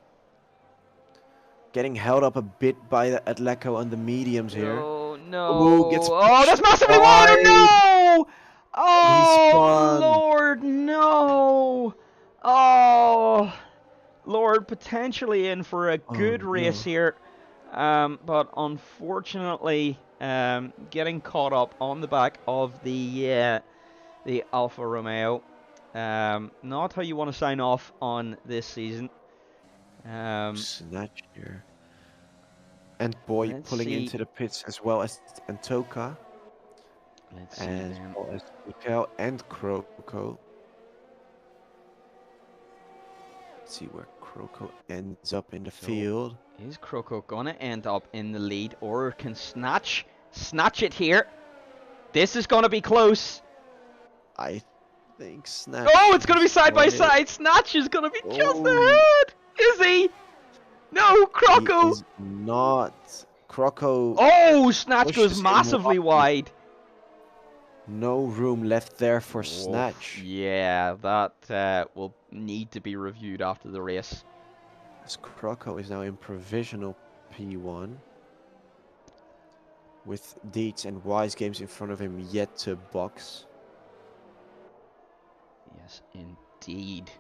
Getting held up a bit by the Atleco on the mediums here. Oh no! Ooh, gets Oh, that's pushed massively wide! wide. No! He Oh spun. Lord, no! Oh, Lord, potentially in for a Oh good race no. here, but unfortunately, getting caught up on the back of the Alfa Romeo. Not how you want to sign off on this season. Snatch here. And Boy Let's pulling see. into the pits as well as Antoka. Let's see As then. well as Mikhail and Kroko. Let's see where Kroko ends up in the So, field. Is Kroko gonna end up in the lead, or can Snatch it here? This is gonna be close. I think Snatch. Oh, it's gonna be side by won it. side. Snatch is gonna be just Oh. ahead. Is he? No, He Kroko. is not. Kroko. Oh, Snatch pushes goes him massively wide. No room left there for Oof, Snatch. yeah, that will need to be reviewed after the race. As Kroko is now in provisional P1. with Deeds and Wise Games in front of him yet to box. Yes, indeed.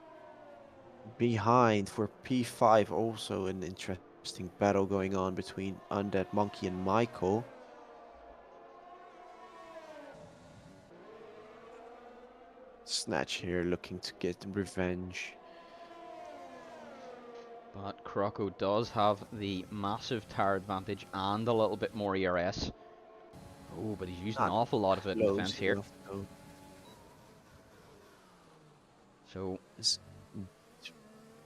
Behind for P5, also an interesting battle going on between Undead Monkey and Michael. Snatch here looking to get revenge. But Croco does have the massive tire advantage and a little bit more ERS. Oh, but he's used an Not awful lot of it in defense close here. enough though. So This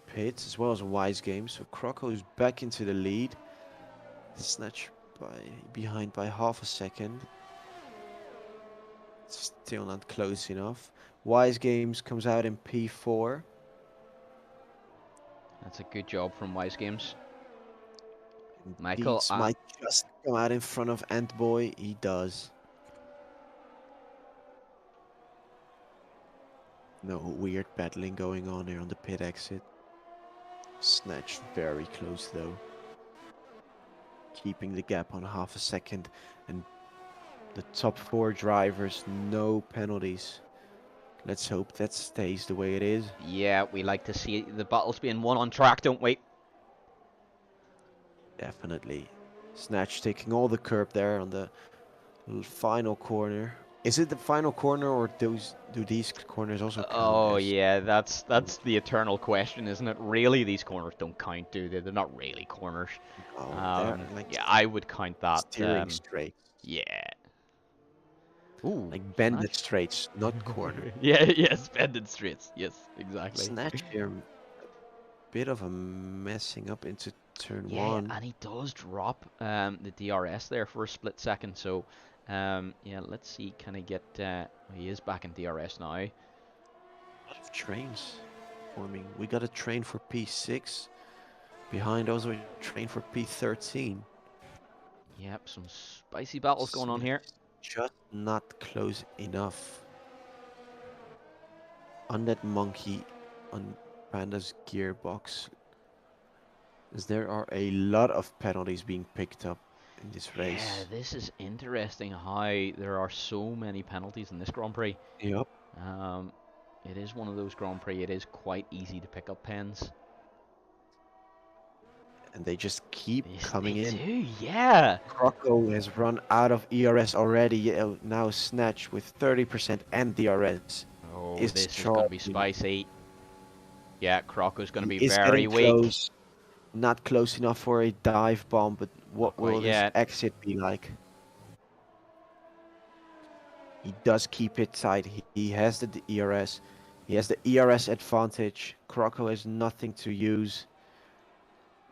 Pits as well as Wise Games. So Croco is back into the lead. Snatch behind by half a second. Still not close enough. Wise Games comes out in P4. that's a good job from Wise Games. And Michael, Deeds might just come out in front of Antboy. He does. No weird battling going on here on the pit exit. Snatch very close though. Keeping the gap on half a second. And the top 4 drivers, no penalties. Let's hope that stays the way it is. yeah, we like to see the battles being won on track, don't we? Definitely. Snatch taking all the curb there on the final corner. Is it the final corner, or do these corners also count Oh as... yeah, that's the eternal question, isn't it? Really, these corners don't count, do they? They're not really corners. Oh, they're like Yeah, I would count that. steering straight. Yeah. Ooh, Like bended Snatch. straights, not corner. Yeah, yes, bended streets. Yes, exactly. Snatch here, bit of a messing up into turn Yeah, 1. and he does drop the DRS there for a split second. So, yeah, let's see. Can he get? He is back in DRS now. A lot of trains forming. We got a train for P6. Behind also a train for P13. Yep, some spicy battles going on here. Just not close enough. Undead Monkey on Panda's gearbox. As there are a lot of penalties being picked up in this race. Yeah, this is interesting how there are so many penalties in this Grand Prix. Yep. It is one of those Grand Prix. It is quite easy to pick up pens. And they just keep coming They in. do, yeah. Croco has run out of ERS already. Now Snatch with 30% and DRS. Oh, Is this is going to be charging. spicy. Yeah, Croco's going to be Is very getting weak. close. Not close enough for a dive bomb, but what will this yet. exit be like? He does keep it tight. He has the ERS. He has the ERS advantage. Croco has nothing to use.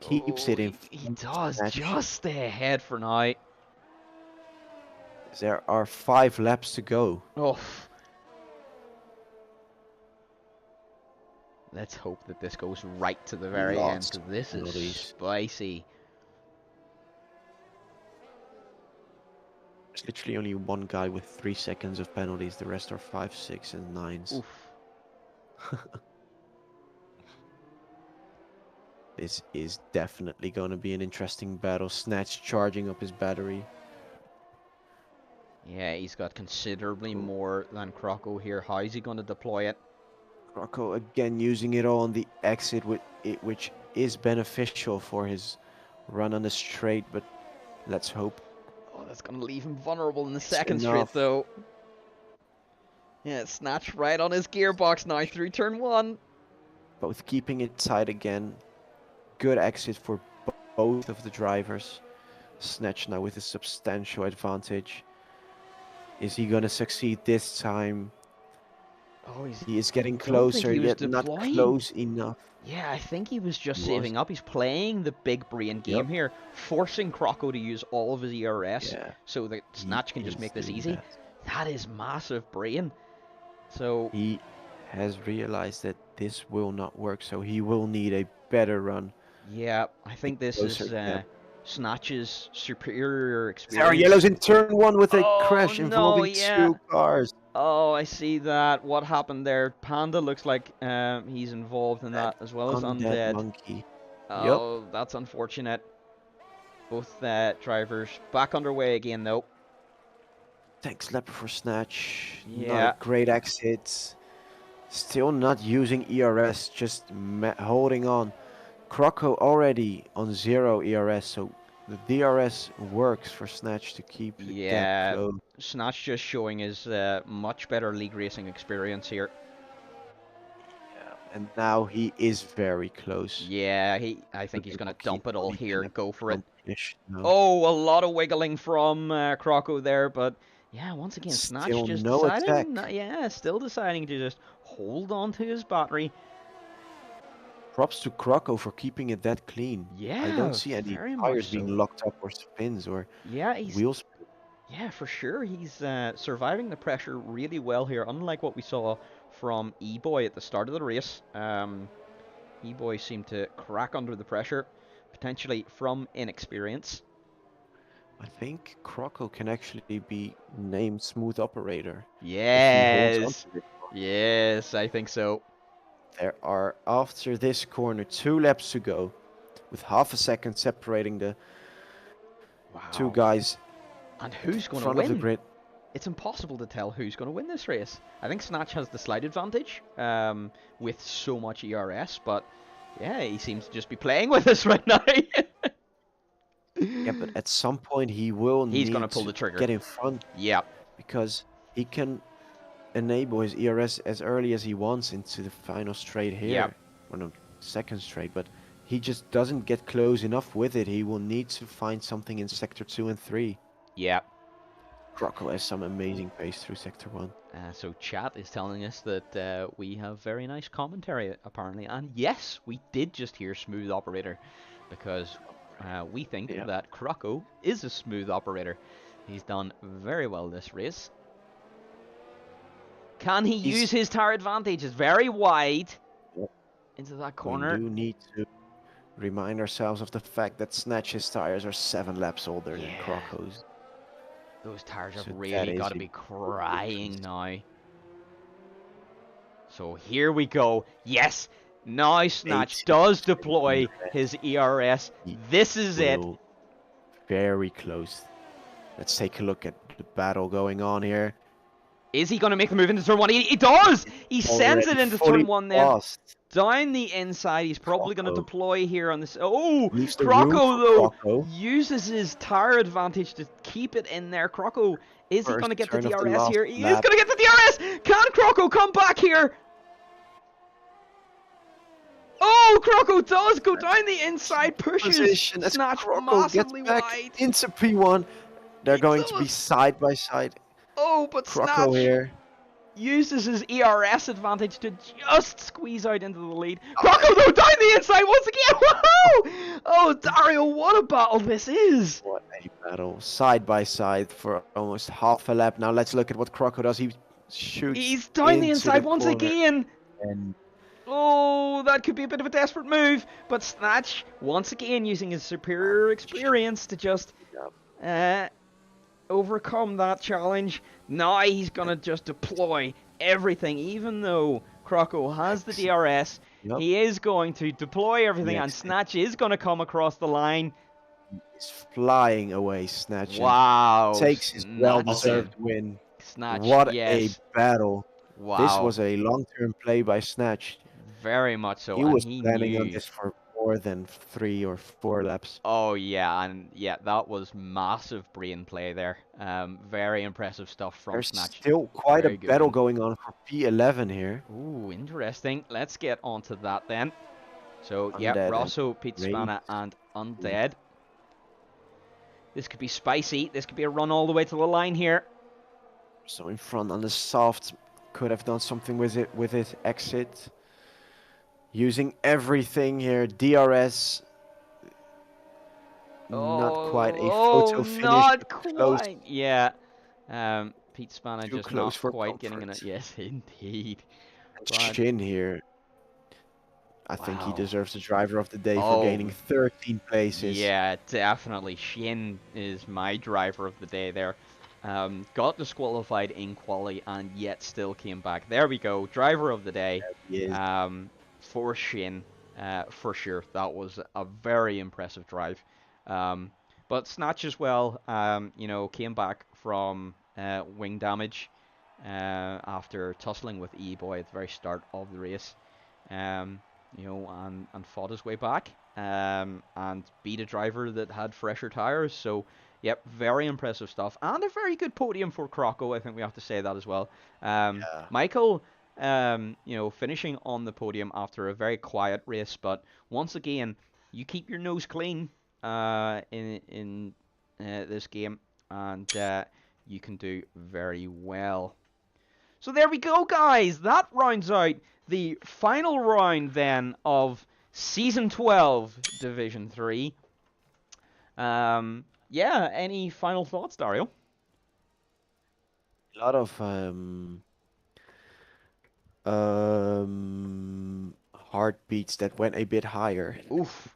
Keeps it in. He does, Snatch. just stay ahead for now. There are 5 laps to go. Oh. Let's hope that this goes right to the very end, Lots because this is penalties. spicy. There's literally only one guy with 3 seconds of penalties. The rest are 5, 6, and 9s. Oof. This is definitely going to be an interesting battle. Snatch charging up his battery. Yeah, he's got considerably more than Croco here. How is he going to deploy it? Croco again using it all on the exit, which is beneficial for his run on the straight, but let's hope. Oh, that's going to leave him vulnerable in the It's second straight, enough. though. Yeah, Snatch right on his gearbox now through turn 1. Both keeping it tight again. Good exit for both of the drivers. Snatch now with a substantial advantage. Is he going to succeed this time? Oh, He is getting I don't think closer, he was yet not deploying. close enough. Yeah, I think he was just He saving was. up. He's playing the big brain game Yep. here, forcing Croco to use all of his ERS Yeah, so that he Snatch can just is make this doing easy. that. That is massive brain. So He has realized that this will not work, so he will need a better run. yeah, I think this Closer is gap. Snatch's superior experience. Sarah Yellow's in turn 1 with a Oh, crash no, involving yeah. 2 cars. Oh, I see that. What happened there? Panda looks like he's involved in that as well as Undead Undead. Monkey. Oh, that's unfortunate. Both drivers back underway again, though. Thanks, Leper for Snatch. Not Yeah. a great exit. Still not using ERS, just holding on. Croco already on 0 ERS, so the DRS works for Snatch to keep the gap Yeah. closed. Snatch just showing his much better league racing experience here. Yeah, and now he is very close. Yeah, I think he's Looking going to like dump it all only here and go for it. No. Oh, a lot of wiggling from Croco there, but yeah, once again, Snatch Still just no attack. yeah, still deciding to just hold on to his battery. Props to Croco for keeping it that clean. Yeah, I don't see any very tires much being so. locked up or spins or Yeah, he's wheels. yeah, for sure. He's surviving the pressure really well here, unlike what we saw from E-Boy at the start of the race. E-Boy seemed to crack under the pressure, potentially from inexperience. I think Croco can actually be named Smooth Operator if he holds on Yes, to it. yes, I think so. There are, after this corner, 2 laps to go, with half a second separating the two Wow. guys And at the who's going to front of the win? grid. It's impossible to tell who's going to win this race. I think Snatch has the slight advantage with so much ERS, but yeah, he seems to just be playing with us right now. Yeah, but at some point he will He's going need to pull to the trigger. get in front Yeah. because he can enable his ERS as early as he wants into the final straight here. Yep. Or no, second straight, but he just doesn't get close enough with it. He will need to find something in sector 2 and 3. Yeah. Croco has some amazing pace through sector 1. So chat is telling us that we have very nice commentary apparently, and yes, we did just hear Smooth Operator, because we think that Croco is a smooth operator. He's done very well this race. Can he use his tire advantage? It's very wide into that corner. We do need to remind ourselves of the fact that Snatch's tires are 7 laps older than Croco's. Those tires have really got to be crying now. So here we go. Yes, now Snatch does deploy his ERS. This is it. Very close. Let's take a look at the battle going on here. Is he going to make the move into turn 1? He does! He sends it into turn 1 then. Down the inside, he's probably going to deploy here on this. Oh, Croco though uses his tire advantage to keep it in there. Croco, is he going to get the DRS here? He is going to get the DRS! Can Croco come back here? Oh, Croco does go down the inside, pushes Snatch massively wide. Into P1. They're going to be side by side. Oh, but Croco Snatch here uses his ERS advantage to just squeeze out into the lead. Croco though down the inside once again. Woohoo! Oh, Dario, what a battle this is! What a battle, side by side for almost half a lap. Now let's look at what Croco does. He shoots. He's down the inside once again. And oh, that could be a bit of a desperate move, but Snatch once again using his superior experience to just overcome that challenge. Now he's gonna just deploy everything, even though Croco has the DRS. He is going to deploy everything, and Snatch is gonna come across the line. He's flying away, Snatch. Wow! Takes his well-deserved win. Snatch, what a battle! Wow! This was a long-term play by Snatch. Very much so. He was planning on this for more than 3 or 4 laps. Oh yeah, and yeah, that was massive brain play there. Very impressive stuff from Snatch. There's still quite a battle going on for P11 here. Ooh, interesting. Let's get onto that then. So yeah, Rosso, Pete Spana, and Undead. This could be spicy. This could be a run all the way to the line here. So in front on the soft, could have done something with it. Exit. Using everything here. DRS. Not quite a photo finish. Not quite. Yeah. Pete Spana just not quite getting in it. Yes, indeed. Shin here. I think he deserves the driver of the day for gaining 13 places. Yeah, definitely. Shin is my driver of the day there. Got disqualified in quali and yet still came back. There we go. Driver of the day. For Shin, for sure. That was a very impressive drive. But But Snatch as well, came back from wing damage after tussling with E-Boy at the very start of the race. Um, and fought his way back and beat a driver that had fresher tires. So, yep, very impressive stuff. And a very good podium for Croco, I think we have to say that as well. Yeah. Michael, finishing on the podium after a very quiet race, but once again, you keep your nose clean in this game, and you can do very well. So there we go, guys. That rounds out the final round then of Season 12, Division 3. Yeah, any final thoughts, Dario? A lot of heartbeats that went a bit higher. Oof.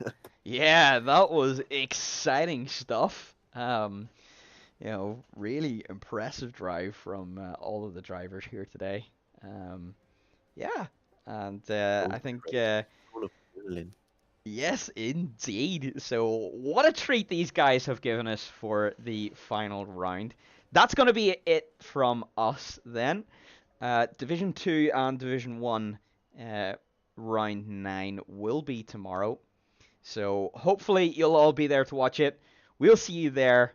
Yeah, that was exciting stuff. Really impressive drive from all of the drivers here today. Yeah, and I Full think full of adrenaline. yes, indeed. So, what a treat these guys have given us for the final round. That's going to be it from us then. Division 2 and Division 1 round 9 will be tomorrow. So, hopefully, you'll all be there to watch it. We'll see you there.